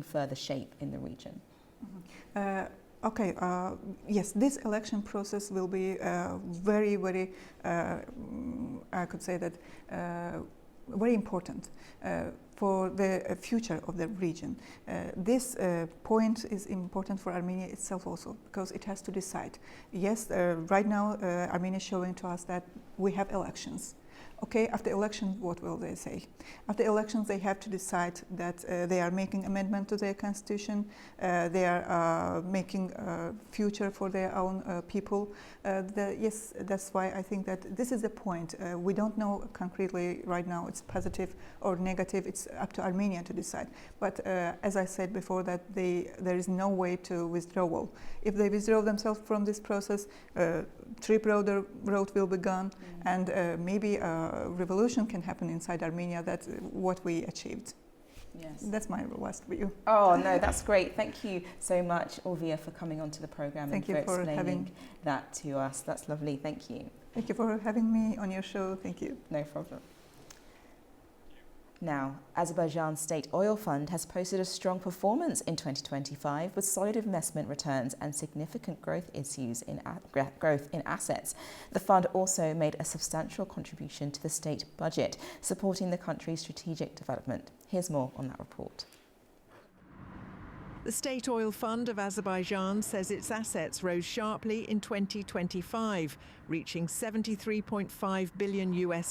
further shape in the region? Yes, this election process will be very, very, I could say that, very important for the future of the region. This point is important for Armenia itself also, because it has to decide. Yes, right now Armenia is showing to us that we have elections. Okay, after elections, what will they say? After elections, they have to decide that they are making amendment to their constitution, they are making a future for their own people. Yes, that's why I think that this is the point. We don't know concretely right now it's positive or negative. It's up to Armenia to decide. But as I said before, that there is no way to withdrawal. If they withdraw themselves from this process, trip road will be gone, and maybe a revolution can happen inside Armenia. That's what we achieved. Yes. That's my last view. Oh, no, that's great. Thank you so much, Ulvia, for coming onto the programme and for explaining that to us. That's lovely. Thank you. Thank you for having me on your show. Thank you. No problem. Now, Azerbaijan State Oil Fund has posted a strong performance in 2025 with solid investment returns and significant growth in assets. The fund also made a substantial contribution to the state budget, supporting the country's strategic development. Here's more on that report. The State Oil Fund of Azerbaijan says its assets rose sharply in 2025, reaching $73.5 billion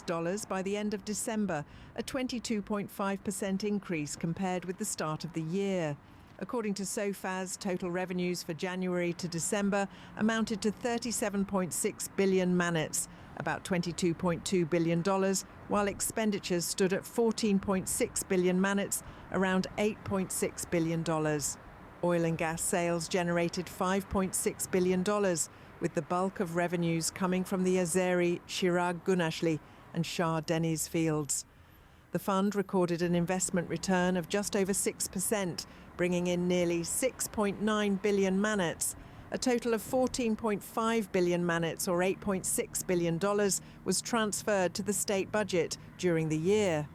by the end of December, a 22.5% increase compared with the start of the year. According to SOFA's, total revenues for January to December amounted to 37.6 billion manats, about $22.2 billion, while expenditures stood at 14.6 billion manats, around $8.6 billion. Oil and gas sales generated $5.6 billion, with the bulk of revenues coming from the Azeri, Chirag Gunashli and Shah Deniz fields. The fund recorded an investment return of just over 6%, bringing in nearly 6.9 billion manats. A total of 14.5 billion manats, or $8.6 billion, was transferred to the state budget during the year.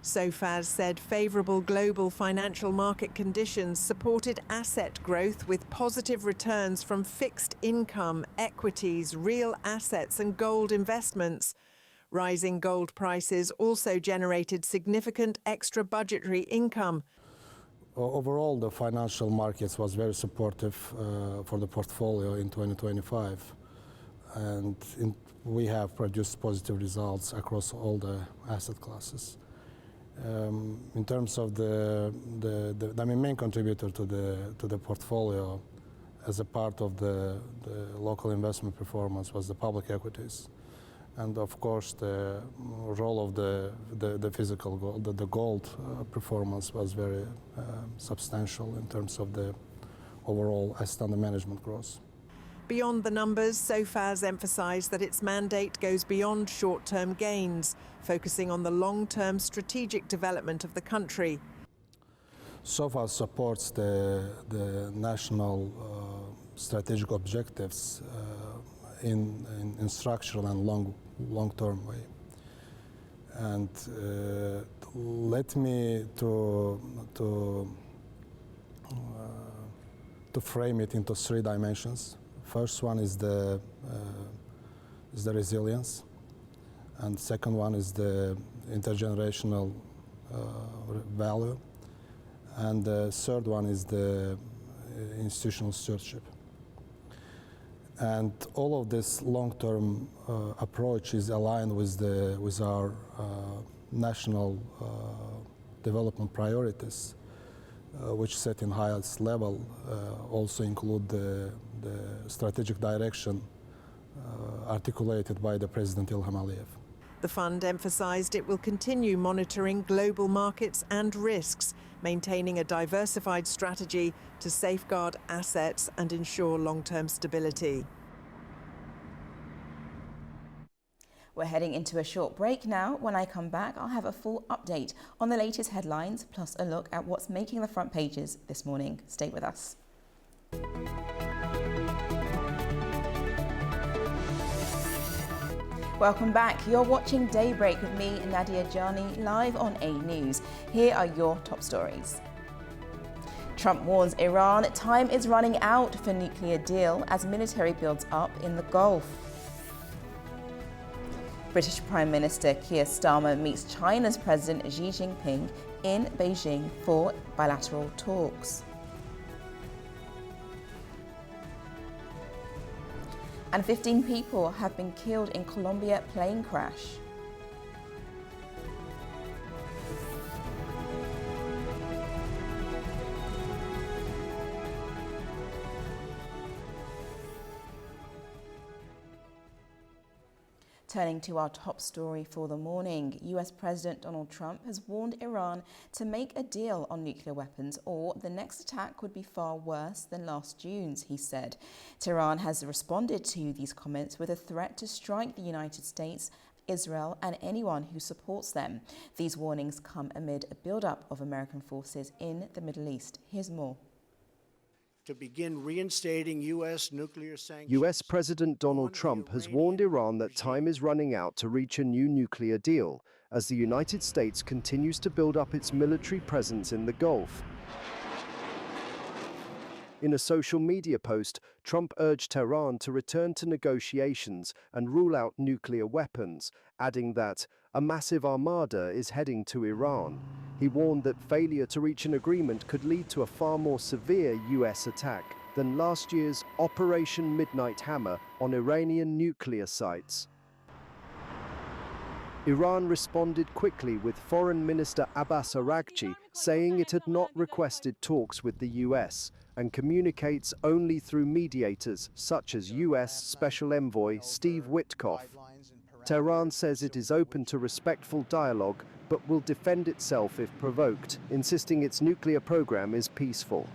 SOFAS said favourable global financial market conditions supported asset growth with positive returns from fixed income, equities, real assets and gold investments. Rising gold prices also generated significant extra budgetary income. Overall, the financial markets was very supportive for the portfolio in 2025, and we have produced positive results across all the asset classes. In terms of the main contributor to the portfolio as a part of the local investment performance was the public equities. And of course, the role of the physical gold, the gold performance was very substantial in terms of the overall asset under management growth. Beyond the numbers, SOFA's emphasised that its mandate goes beyond short-term gains, focusing on the long-term strategic development of the country. SOFA supports the national strategic objectives in structural and long-term way. And let me to frame it into three dimensions. First one is the resilience, and second one is the intergenerational value, and the third one is the institutional stewardship. And all of this long-term approach is aligned with our national development priorities, which set in highest level also include the strategic direction articulated by the President Ilham Aliyev. The fund emphasised it will continue monitoring global markets and risks, maintaining a diversified strategy to safeguard assets and ensure long-term stability. We're heading into a short break now. When I come back, I'll have a full update on the latest headlines, plus a look at what's making the front pages this morning. Stay with us. Welcome back. You're watching Daybreak with me, Nadia Jani, live on A News. Here are your top stories. Trump warns Iran time is running out for nuclear deal as military builds up in the Gulf. British Prime Minister Keir Starmer meets China's President Xi Jinping in Beijing for bilateral talks. And 15 people have been killed in Colombia plane crash. Turning to our top story for the morning, US President Donald Trump has warned Iran to make a deal on nuclear weapons or the next attack would be far worse than last June's, he said. Tehran has responded to these comments with a threat to strike the United States, Israel and anyone who supports them. These warnings come amid a buildup of American forces in the Middle East. Here's more. To begin reinstating U.S. nuclear sanctions. US President Donald Trump has warned Iran that time is running out to reach a new nuclear deal as the United States continues to build up its military presence in the Gulf. In a social media post, Trump urged Tehran to return to negotiations and rule out nuclear weapons, adding that a massive armada is heading to Iran. He warned that failure to reach an agreement could lead to a far more severe US attack than last year's Operation Midnight Hammer on Iranian nuclear sites. Iran responded quickly with Foreign Minister Abbas Araghchi saying it had not requested talks with the US and communicates only through mediators such as US Special Envoy Steve Witkoff. Tehran says it is open to respectful dialogue but will defend itself if provoked, insisting its nuclear program is peaceful.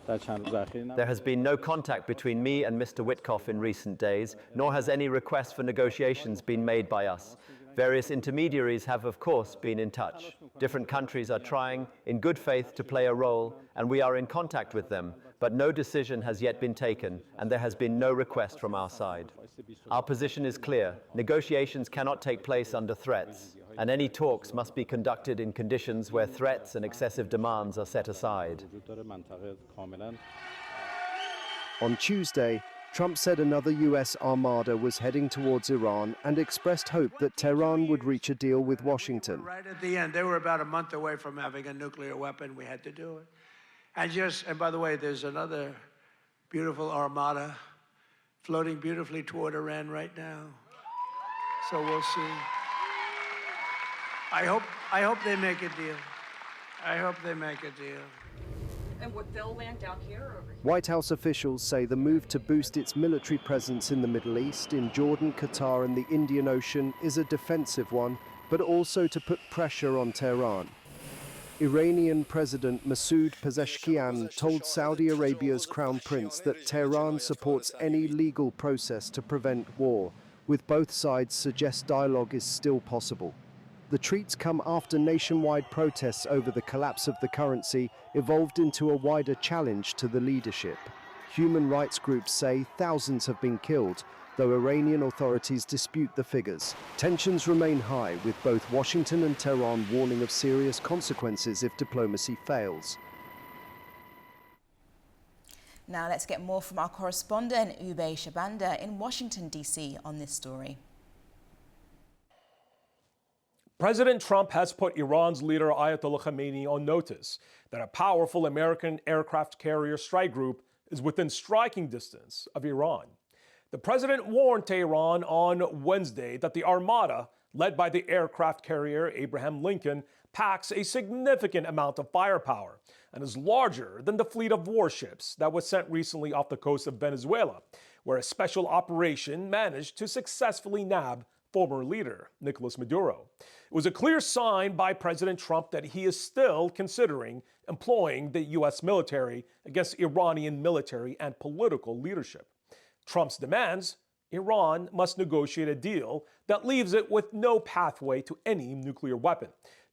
There has been no contact between me and Mr. Witkoff in recent days, nor has any request for negotiations been made by us. Various intermediaries have, of course, been in touch. Different countries are trying, in good faith, to play a role, and we are in contact with them, but no decision has yet been taken, and there has been no request from our side. Our position is clear. Negotiations cannot take place under threats, and any talks must be conducted in conditions where threats and excessive demands are set aside. On Tuesday, Trump said another US armada was heading towards Iran and expressed hope that Tehran would reach a deal with Washington. Right at the end, they were about a month away from having a nuclear weapon. We had to do it. And by the way, there's another beautiful armada floating beautifully toward Iran right now. So we'll see. I hope they make a deal. I hope they make a deal. And what, they'll land down here or over here? White House officials say the move to boost its military presence in the Middle East, in Jordan, Qatar and the Indian Ocean is a defensive one, but also to put pressure on Tehran. Iranian President Masoud Pezeshkian told Saudi Arabia's Crown Prince that Tehran supports any legal process to prevent war, with both sides suggest dialogue is still possible. The treats come after nationwide protests over the collapse of the currency evolved into a wider challenge to the leadership. Human rights groups say thousands have been killed, though Iranian authorities dispute the figures. Tensions remain high, with both Washington and Tehran warning of serious consequences if diplomacy fails. Now let's get more from our correspondent Ube Shabanda in Washington, D.C. on this story. President Trump has put Iran's leader Ayatollah Khamenei on notice that a powerful American aircraft carrier strike group is within striking distance of Iran. The president warned Tehran on Wednesday that the armada, led by the aircraft carrier Abraham Lincoln, packs a significant amount of firepower and is larger than the fleet of warships that was sent recently off the coast of Venezuela, where a special operation managed to successfully nab former leader Nicolas Maduro. It was a clear sign by President Trump that he is still considering employing the U.S. military against Iranian military and political leadership. Trump's demands: Iran must negotiate a deal that leaves it with no pathway to any nuclear weapon,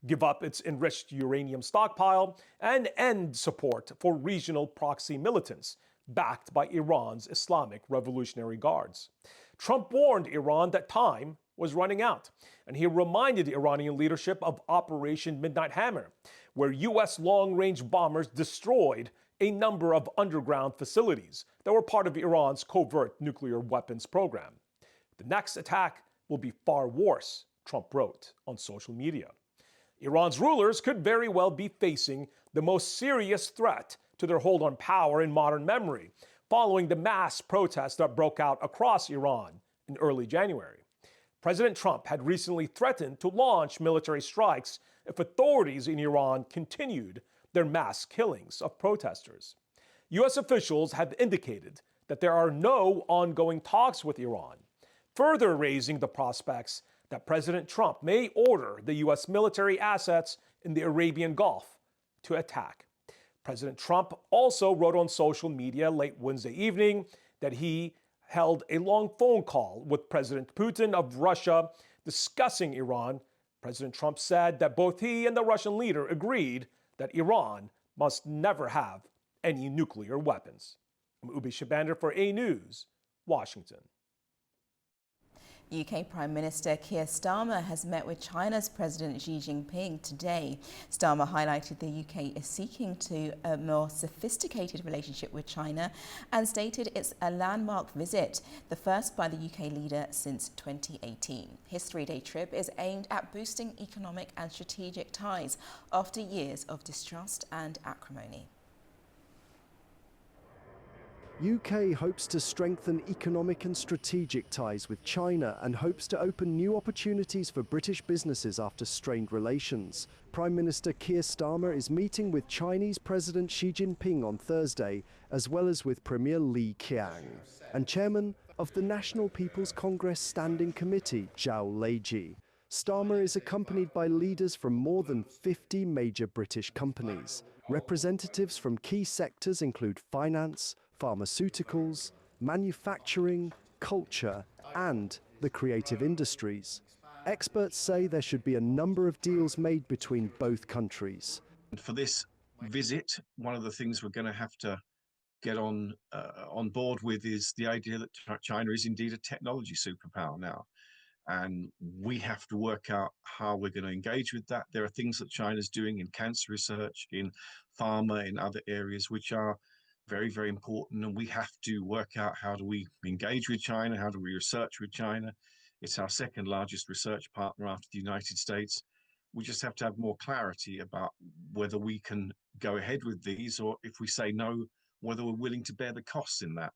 give up its enriched uranium stockpile, and end support for regional proxy militants backed by Iran's Islamic Revolutionary Guards. Trump warned Iran that time was running out, and he reminded the Iranian leadership of Operation Midnight Hammer, where U.S. long-range bombers destroyed a number of underground facilities that were part of Iran's covert nuclear weapons program. The next attack will be far worse, Trump wrote on social media. Iran's rulers could very well be facing the most serious threat to their hold on power in modern memory, following the mass protests that broke out across Iran in early January. President Trump had recently threatened to launch military strikes if authorities in Iran continued their mass killings of protesters. U.S. officials have indicated that there are no ongoing talks with Iran, further raising the prospects that President Trump may order the U.S. military assets in the Arabian Gulf to attack. President Trump also wrote on social media late Wednesday evening that he held a long phone call with President Putin of Russia discussing Iran. President Trump said that both he and the Russian leader agreed that Iran must never have any nuclear weapons. I'm Ube Shabander for A News, Washington. UK Prime Minister Keir Starmer has met with China's President Xi Jinping today. Starmer highlighted the UK is seeking a more sophisticated relationship with China and stated it's a landmark visit, the first by the UK leader since 2018. His three-day trip is aimed at boosting economic and strategic ties after years of distrust and acrimony. UK hopes to strengthen economic and strategic ties with China and hopes to open new opportunities for British businesses after strained relations. Prime Minister Keir Starmer is meeting with Chinese President Xi Jinping on Thursday, as well as with Premier Li Qiang and Chairman of the National People's Congress Standing Committee, Zhao Leiji. Starmer is accompanied by leaders from more than 50 major British companies. Representatives from key sectors include finance, pharmaceuticals, manufacturing, culture, and the creative industries. Experts say there should be a number of deals made between both countries. For this visit, one of the things we're going to have to get on board with is the idea that China is indeed a technology superpower now. And we have to work out how we're going to engage with that. There are things that China's doing in cancer research, in pharma, in other areas, which are very, very important, and we have to work out how do we engage with China, how do we research with China. It's our second largest research partner after the United States. We just have to have more clarity about whether we can go ahead with these, or if we say no, whether we're willing to bear the costs in that.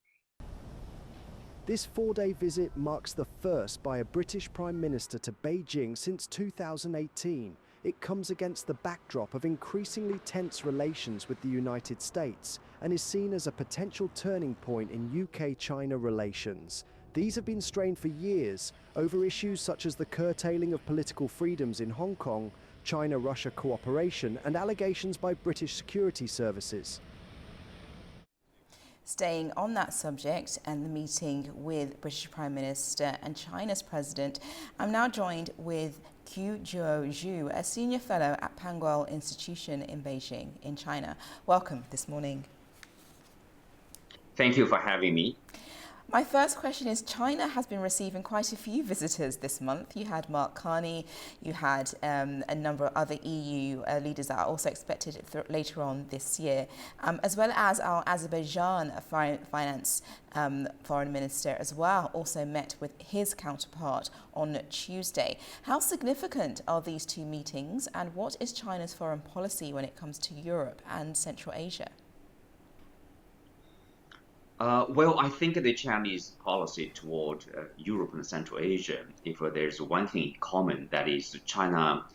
This four-day visit marks the first by a British Prime Minister to Beijing since 2018. it comes against the backdrop of increasingly tense relations with the United States and is seen as a potential turning point in UK-China relations. These have been strained for years over issues such as the curtailing of political freedoms in Hong Kong, China-Russia cooperation, and allegations by British security services. Staying on that subject and the meeting with British Prime Minister and China's President, I'm now joined with Qu Juo Zhu, a senior fellow at Panguil Institution in Beijing, in China. Welcome this morning. Thank you for having me. My first question is, China has been receiving quite a few visitors this month. You had Mark Carney, you had a number of other EU leaders that are also expected later on this year, as well as our Azerbaijan finance foreign minister as well, also met with his counterpart on Tuesday. How significant are these two meetings, and what is China's foreign policy when it comes to Europe and Central Asia? Well, I think the Chinese policy toward Europe and Central Asia, if there's one thing in common, that is China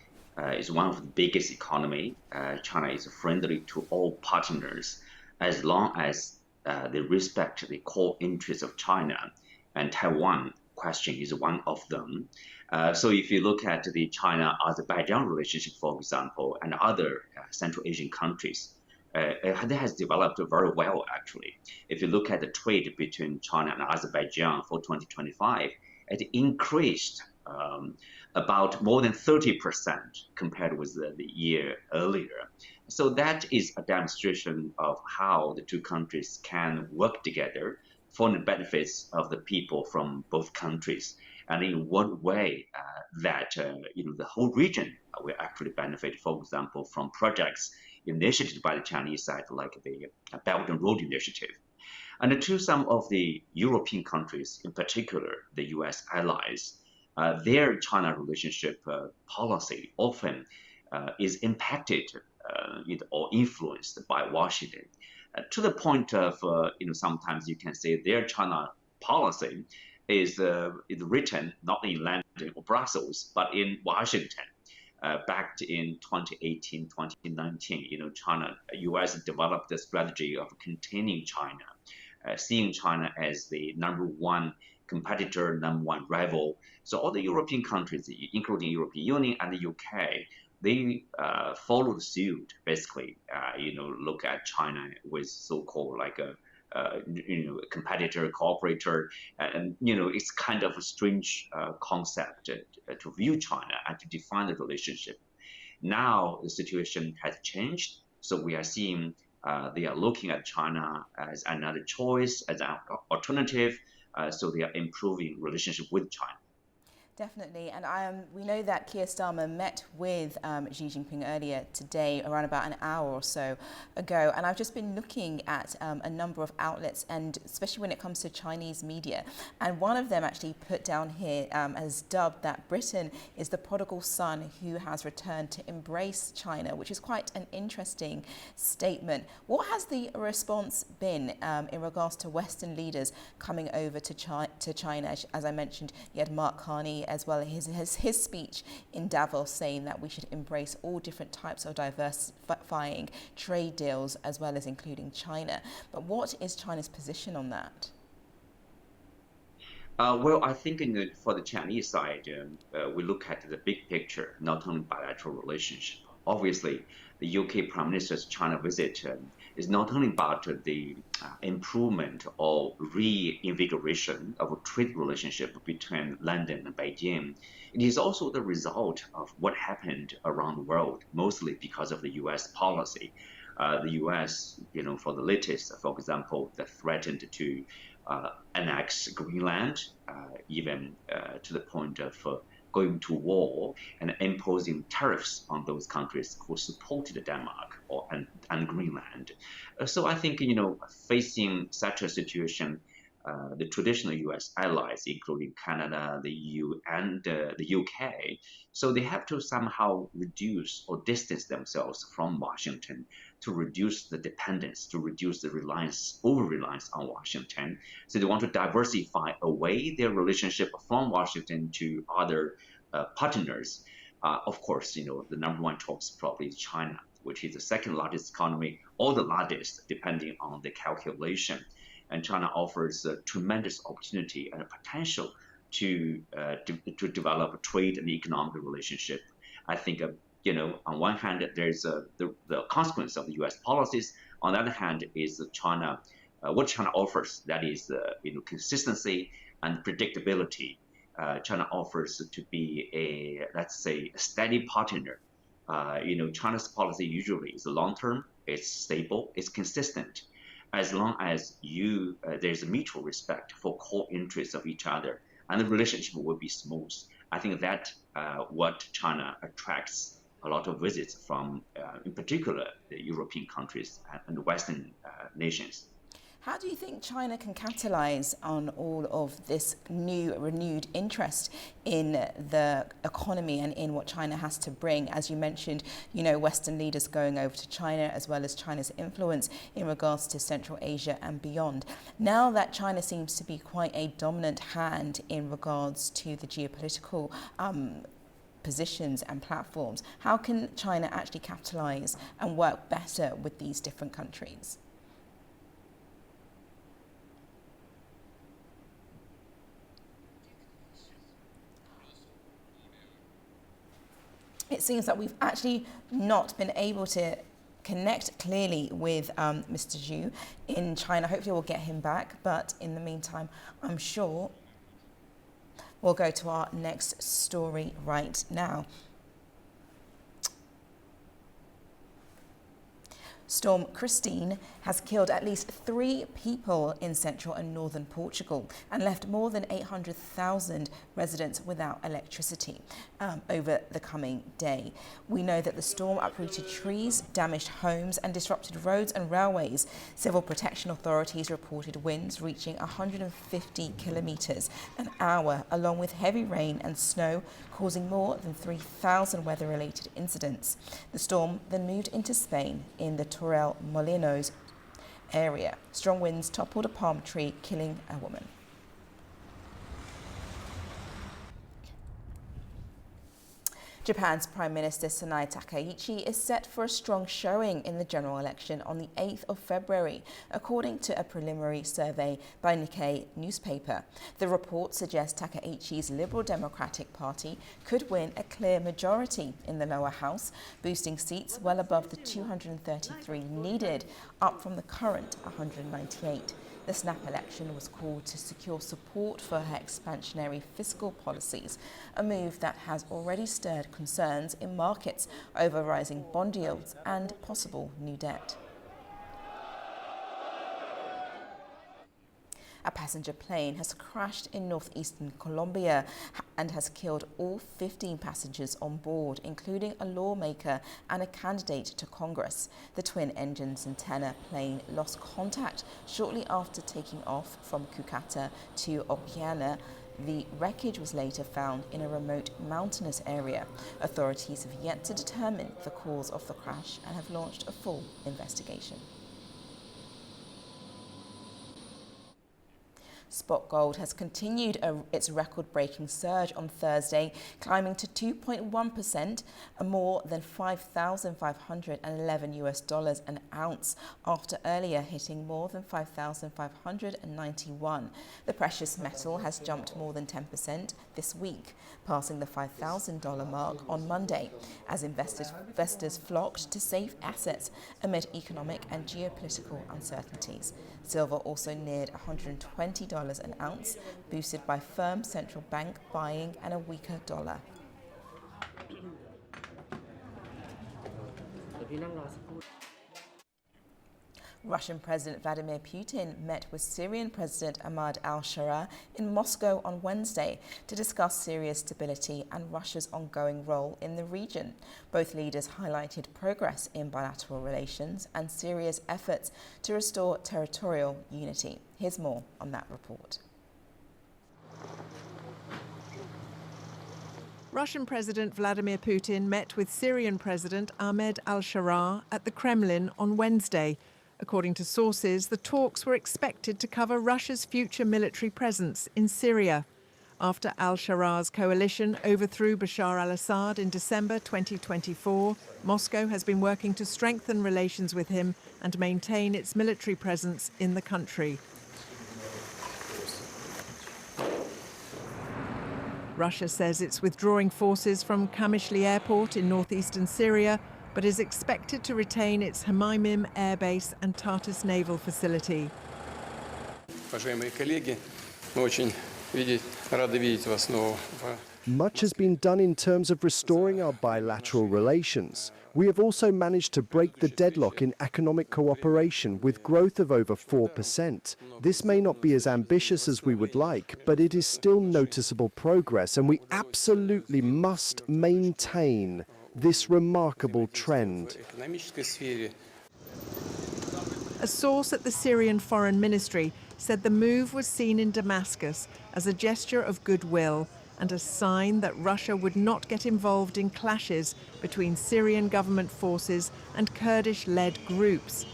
is one of the biggest economy. China is friendly to all partners as long as they respect the core interests of China, and Taiwan question is one of them. So if you look at the China-Azerbaijan relationship, for example, and other Central Asian countries, it has developed very well, actually. If you look at the trade between China and Azerbaijan for 2025, it increased about more than 30% compared with the year earlier. So that is a demonstration of how the two countries can work together for the benefits of the people from both countries, and in what way that the whole region will actually benefit, for example, from projects initiated by the Chinese side, like the Belt and Road Initiative. And to some of the European countries, in particular the US allies, their China relationship policy often is impacted or influenced by Washington, to the point of, sometimes you can say their China policy is written not in London or Brussels, but in Washington. Back in 2018, 2019, US developed the strategy of containing China, seeing China as the number one competitor, number one rival. So all the European countries, including European Union and the UK, they followed suit, basically, look at China with so-called like a competitor, cooperator, and it's kind of a strange concept to view China and to define the relationship. Now the situation has changed, so we are seeing they are looking at China as another choice, as an alternative, so they are improving relationship with China. Definitely, and we know that Keir Starmer met with Xi Jinping earlier today, around about an hour or so ago, and I've just been looking at a number of outlets, and especially when it comes to Chinese media, and one of them actually put down here as dubbed that Britain is the prodigal son who has returned to embrace China, which is quite an interesting statement. What has the response been in regards to Western leaders coming over to China? As I mentioned, you had Mark Carney, as well as his speech in Davos, saying that we should embrace all different types of diversifying trade deals, as well as including China. But what is China's position on that? Well, I think for the Chinese side, we look at the big picture, not only bilateral relationship. Obviously, the UK Prime Minister's China visit is not only about the improvement or reinvigoration of a trade relationship between London and Beijing. It is also the result of what happened around the world, mostly because of the US policy. The US, for the latest, for example, that threatened to annex Greenland, even to the point of going to war and imposing tariffs on those countries who supported Denmark and Greenland. So I think, facing such a situation, the traditional US allies, including Canada, the EU, and the UK, so they have to somehow reduce or distance themselves from Washington to reduce the dependence, to reduce the over-reliance on Washington. So they want to diversify away their relationship from Washington to other partners. Of course, the number one choice probably is China, which is the second largest economy, or the largest, depending on the calculation. And China offers a tremendous opportunity and a potential to develop a trade and economic relationship. I think, on one hand, there's the consequence of the U.S. policies. On the other hand, is China, what China offers, that is, consistency and predictability. China offers to be let's say, a steady partner. China's policy usually is long-term, it's stable, it's consistent. As long as there's a mutual respect for core interests of each other, and the relationship will be smooth. I think that what China attracts a lot of visits from, in particular, the European countries and the Western nations. How do you think China can capitalize on all of this new, renewed interest in the economy and in what China has to bring? As you mentioned, Western leaders going over to China, as well as China's influence in regards to Central Asia and beyond. Now that China seems to be quite a dominant hand in regards to the geopolitical positions and platforms, how can China actually capitalize and work better with these different countries? It seems that we've actually not been able to connect clearly with Mr. Zhu in China. Hopefully we'll get him back, but in the meantime, I'm sure we'll go to our next story right now. Storm Christine has killed at least 3 people in central and northern Portugal and left more than 800,000 residents without electricity over the coming day. We know that the storm uprooted trees, damaged homes and disrupted roads and railways. Civil protection authorities reported winds reaching 150 kilometres an hour, along with heavy rain and snow, causing more than 3,000 weather-related incidents. The storm then moved into Spain in the Torremolinos area. Strong winds toppled a palm tree, killing a woman. Japan's Prime Minister Sanae Takaichi is set for a strong showing in the general election on the 8th of February, according to a preliminary survey by Nikkei newspaper. The report suggests Takaichi's Liberal Democratic Party could win a clear majority in the lower house, boosting seats well above the 233 needed, up from the current 198. The snap election was called to secure support for her expansionary fiscal policies, a move that has already stirred concerns in markets over rising bond yields and possible new debt. A passenger plane has crashed in northeastern Colombia and has killed all 15 passengers on board, including a lawmaker and a candidate to Congress. The twin-engine Centena plane lost contact shortly after taking off from Cúcuta to Opiana. The wreckage was later found in a remote mountainous area. Authorities have yet to determine the cause of the crash and have launched a full investigation. Spot gold has continued its record-breaking surge on Thursday, climbing to 2.1%, more than $5,511 an ounce, after earlier hitting more than $5,591. The precious metal has jumped more than 10% this week, passing the $5,000 mark on Monday, as investors flocked to safe assets amid economic and geopolitical uncertainties. Silver also neared $120 an ounce, boosted by firm central bank buying and a weaker dollar. Russian President Vladimir Putin met with Syrian President Ahmad al-Sharaa in Moscow on Wednesday to discuss Syria's stability and Russia's ongoing role in the region. Both leaders highlighted progress in bilateral relations and Syria's efforts to restore territorial unity. Here's more on that report. Russian President Vladimir Putin met with Syrian President Ahmed al-Sharaa at the Kremlin on Wednesday. According to sources, the talks were expected to cover Russia's future military presence in Syria. After al-Shaara's coalition overthrew Bashar al-Assad in December 2024, Moscow has been working to strengthen relations with him and maintain its military presence in the country. Russia says it's withdrawing forces from Kamishli airport in northeastern Syria, but is expected to retain its Hmeimim air base and Tartus naval facility. Much has been done in terms of restoring our bilateral relations. We have also managed to break the deadlock in economic cooperation with growth of over 4%. This may not be as ambitious as we would like, but it is still noticeable progress, and we absolutely must maintain this remarkable trend. A source at the Syrian Foreign Ministry said the move was seen in Damascus as a gesture of goodwill and a sign that Russia would not get involved in clashes between Syrian government forces and Kurdish-led groups.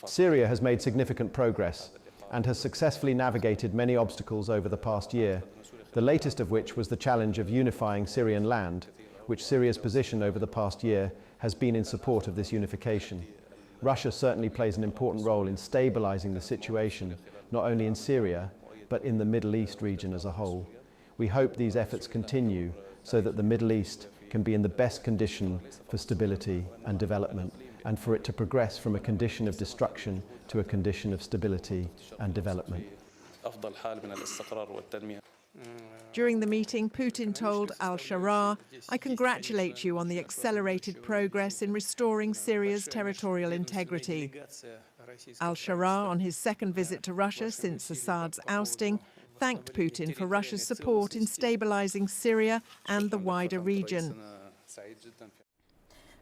Syria has made significant progress and has successfully navigated many obstacles over the past year, the latest of which was the challenge of unifying Syrian land, which Syria's position over the past year has been in support of this unification. Russia certainly plays an important role in stabilizing the situation, not only in Syria, but in the Middle East region as a whole. We hope these efforts continue so that the Middle East can be in the best condition for stability and development, and for it to progress from a condition of destruction to a condition of stability and development. During the meeting, Putin told al-Shaara, "I congratulate you on the accelerated progress in restoring Syria's territorial integrity." Al-Shaara, on his second visit to Russia since Assad's ousting, thanked Putin for Russia's support in stabilizing Syria and the wider region.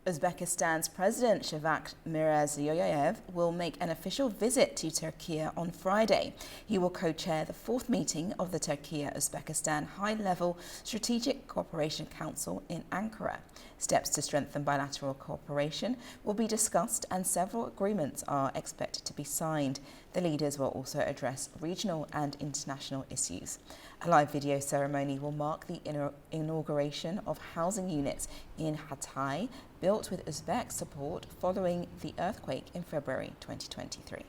Uzbekistan's President Shavkat Mirziyoyev will make an official visit to Turkey on Friday. He will co-chair the fourth meeting of the Turkey-Uzbekistan High-Level Strategic Cooperation Council in Ankara. Steps to strengthen bilateral cooperation will be discussed and several agreements are expected to be signed. The leaders will also address regional and international issues. A live video ceremony will mark the inauguration of housing units in Hatay, built with Uzbek support following the earthquake in February 2023.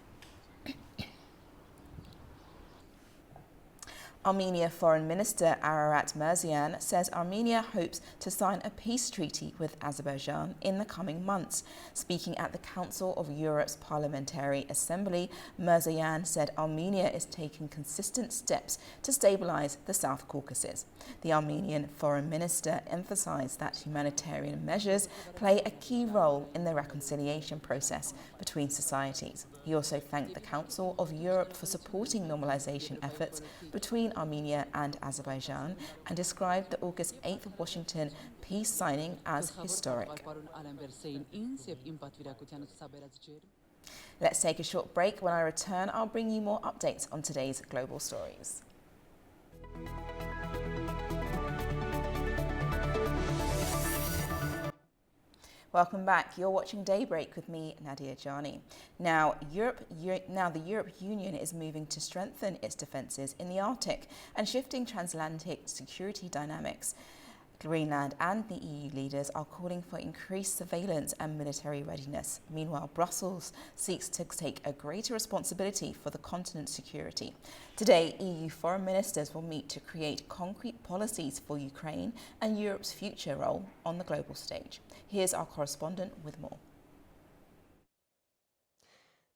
Armenia Foreign Minister Ararat Mirzian says Armenia hopes to sign a peace treaty with Azerbaijan in the coming months. Speaking at the Council of Europe's Parliamentary Assembly, Mirzian said Armenia is taking consistent steps to stabilize the South Caucasus. The Armenian Foreign Minister emphasized that humanitarian measures play a key role in the reconciliation process between societies. He also thanked the Council of Europe for supporting normalization efforts between Armenia and Azerbaijan and described the August 8th Washington peace signing as historic. Let's take a short break. When I return, I'll bring you more updates on today's global stories. Welcome back. You're watching Daybreak with me, Nadia Jani. Now, the European Union is moving to strengthen its defences in the Arctic and shifting transatlantic security dynamics. Greenland and the EU leaders are calling for increased surveillance and military readiness. Meanwhile, Brussels seeks to take a greater responsibility for the continent's security. Today, EU foreign ministers will meet to create concrete policies for Ukraine and Europe's future role on the global stage. Here's our correspondent with more.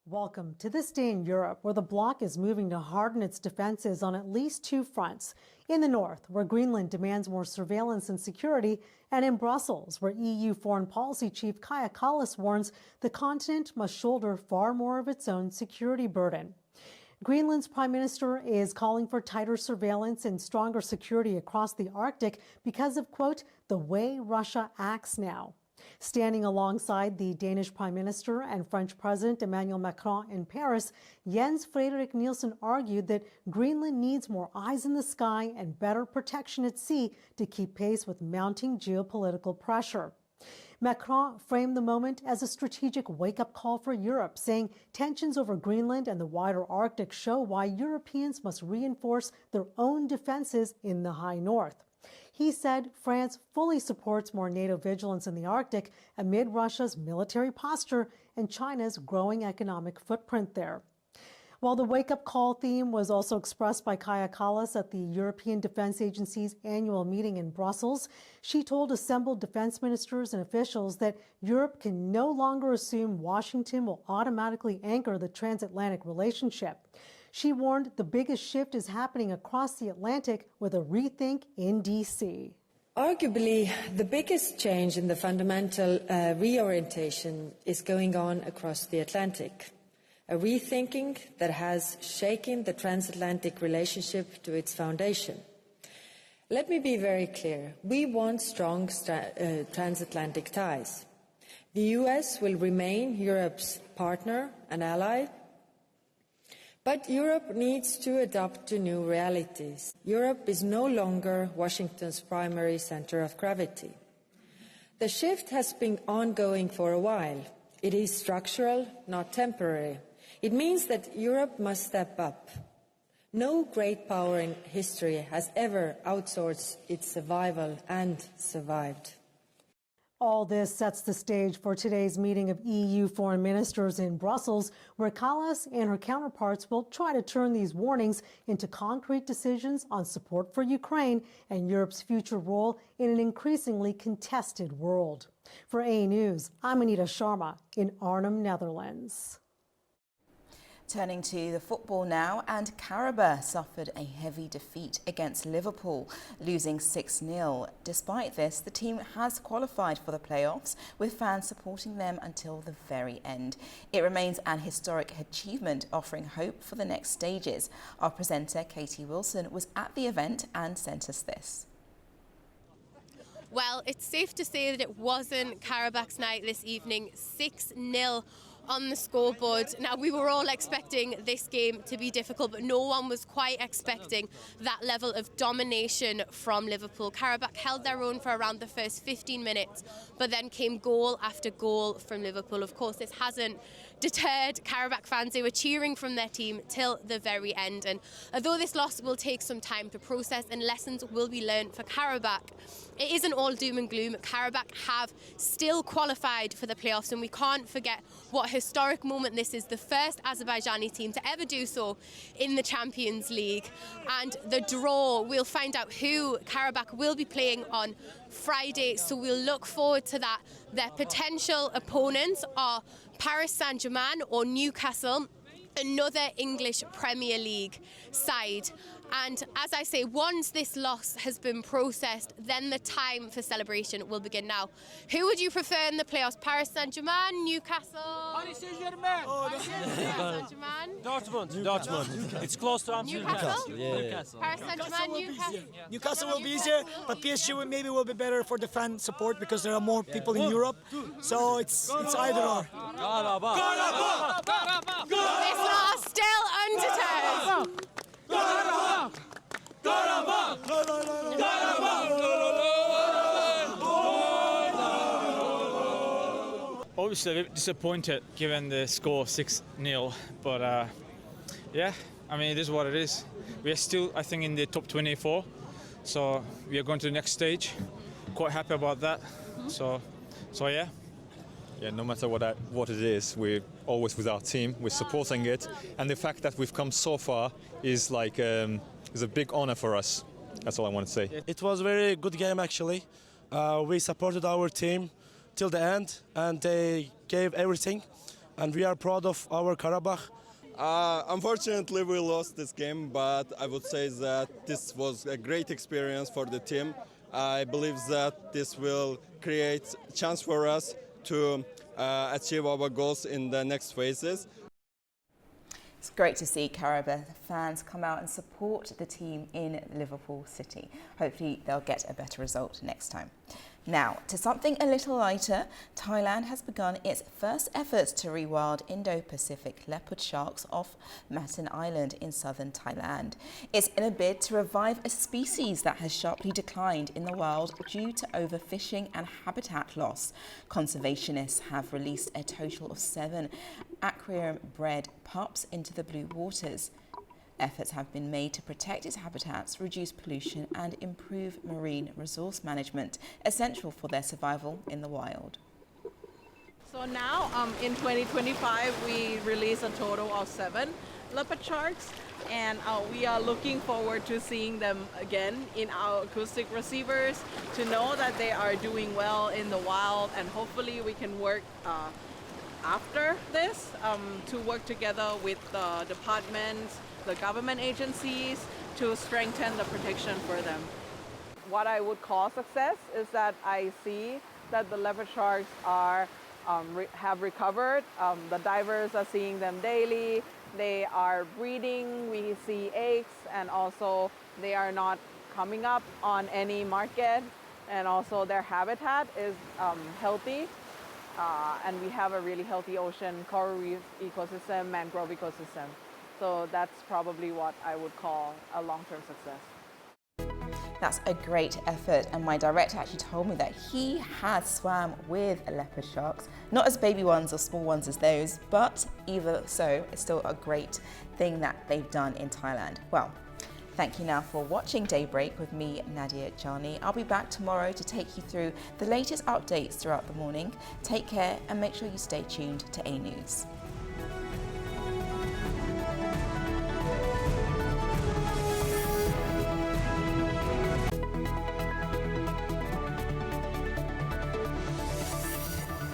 Welcome to this day in Europe, where the bloc is moving to harden its defenses on at least two fronts. In the north, where Greenland demands more surveillance and security, and in Brussels, where EU Foreign Policy Chief Kaja Kallas warns the continent must shoulder far more of its own security burden. Greenland's Prime Minister is calling for tighter surveillance and stronger security across the Arctic because of, quote, the way Russia acts now. Standing alongside the Danish Prime Minister and French President Emmanuel Macron in Paris, Jens Frederik Nielsen argued that Greenland needs more eyes in the sky and better protection at sea to keep pace with mounting geopolitical pressure. Macron framed the moment as a strategic wake-up call for Europe, saying tensions over Greenland and the wider Arctic show why Europeans must reinforce their own defenses in the high north. He said France fully supports more NATO vigilance in the Arctic amid Russia's military posture and China's growing economic footprint there. While the wake-up call theme was also expressed by Kaja Kallas at the European Defence Agency's annual meeting in Brussels, she told assembled defence ministers and officials that Europe can no longer assume Washington will automatically anchor the transatlantic relationship. She warned the biggest shift is happening across the Atlantic with a rethink in D.C. Arguably, the biggest change in the fundamental reorientation is going on across the Atlantic. A rethinking that has shaken the transatlantic relationship to its foundation. Let me be very clear. We want strong transatlantic ties. The US will remain Europe's partner and ally, but Europe needs to adapt to new realities. Europe is no longer Washington's primary center of gravity. The shift has been ongoing for a while. It is structural, not temporary. It means that Europe must step up. No great power in history has ever outsourced its survival and survived. All this sets the stage for today's meeting of EU foreign ministers in Brussels, where Kallas and her counterparts will try to turn these warnings into concrete decisions on support for Ukraine and Europe's future role in an increasingly contested world. For A News, I'm Anita Sharma in Arnhem, Netherlands. Turning to the football now, and Karabakh suffered a heavy defeat against Liverpool, losing 6-0. Despite this, the team has qualified for the playoffs, with fans supporting them until the very end. It remains an historic achievement, offering hope for the next stages. Our presenter, Katie Wilson, was at the event and sent us this. Well, it's safe to say that it wasn't Karabakh's night this evening. 6-0 on the scoreboard. Now, we were all expecting this game to be difficult, but no one was quite expecting that level of domination from Liverpool. Karabakh held their own for around the first 15 minutes, but then came goal after goal from Liverpool. Of course, this hasn't deterred Karabakh fans. They were cheering from their team till the very end. And although this loss will take some time to process and lessons will be learned for Karabakh, it isn't all doom and gloom. Karabakh have still qualified for the playoffs, and we can't forget what a historic moment this is. The first Azerbaijani team to ever do so in the Champions League. And the draw, we'll find out who Karabakh will be playing on Friday, so we'll look forward to that. Their potential opponents are Paris Saint-Germain or Newcastle, another English Premier League side. And as I say, once this loss has been processed, then the time for celebration will begin. Now, who would you prefer in the playoffs? Paris Saint-Germain, Newcastle? Paris Saint-Germain. Dortmund. It's close to Amsterdam. Newcastle? Newcastle. Paris Saint-Germain, Newcastle? Newcastle will be easier, but PSG maybe will be better for the fan support because there are more people in Europe. So it's either or. This loss still undeterred. Obviously a bit disappointed given the score 6-0, but yeah, I mean it is what it is. We are still, I think, in the top 24, so we are going to the next stage. Quite happy about that. So yeah. Yeah, no matter what it is, we're always with our team, we're supporting it, and the fact that we've come so far is like is a big honor for us. That's all I want to say. It was a very good game actually. We supported our team till the end, and they gave everything, and we are proud of our Karabakh. Unfortunately, we lost this game, but I would say that this was a great experience for the team. I believe that this will create a chance for us to achieve our goals in the next phases. It's great to see Karabakh fans come out and support the team in Liverpool City. Hopefully they'll get a better result next time. Now, to something a little lighter, Thailand has begun its first efforts to rewild Indo-Pacific leopard sharks off Matin Island in southern Thailand. It's in a bid to revive a species that has sharply declined in the wild due to overfishing and habitat loss. Conservationists have released a total of 7 aquarium-bred pups into the blue waters. Efforts have been made to protect its habitats, reduce pollution and improve marine resource management, essential for their survival in the wild. So now in 2025 we released a total of 7 leopard sharks, and we are looking forward to seeing them again in our acoustic receivers to know that they are doing well in the wild, and hopefully we can work after this to work together with the departments, the government agencies to strengthen the protection for them. What I would call success is that I see that the leopard sharks are have recovered. The divers are seeing them daily. They are breeding. We see eggs, and also they are not coming up on any market. And also their habitat is healthy. And we have a really healthy ocean, coral reef ecosystem, mangrove ecosystem. So that's probably what I would call a long-term success. That's a great effort, and my director actually told me that he has swam with leopard sharks, not as baby ones or small ones as those, but either so, it's still a great thing that they've done in Thailand. Well, thank you now for watching Daybreak with me, Nadia Jani. I'll be back tomorrow to take you through the latest updates throughout the morning. Take care and make sure you stay tuned to A News.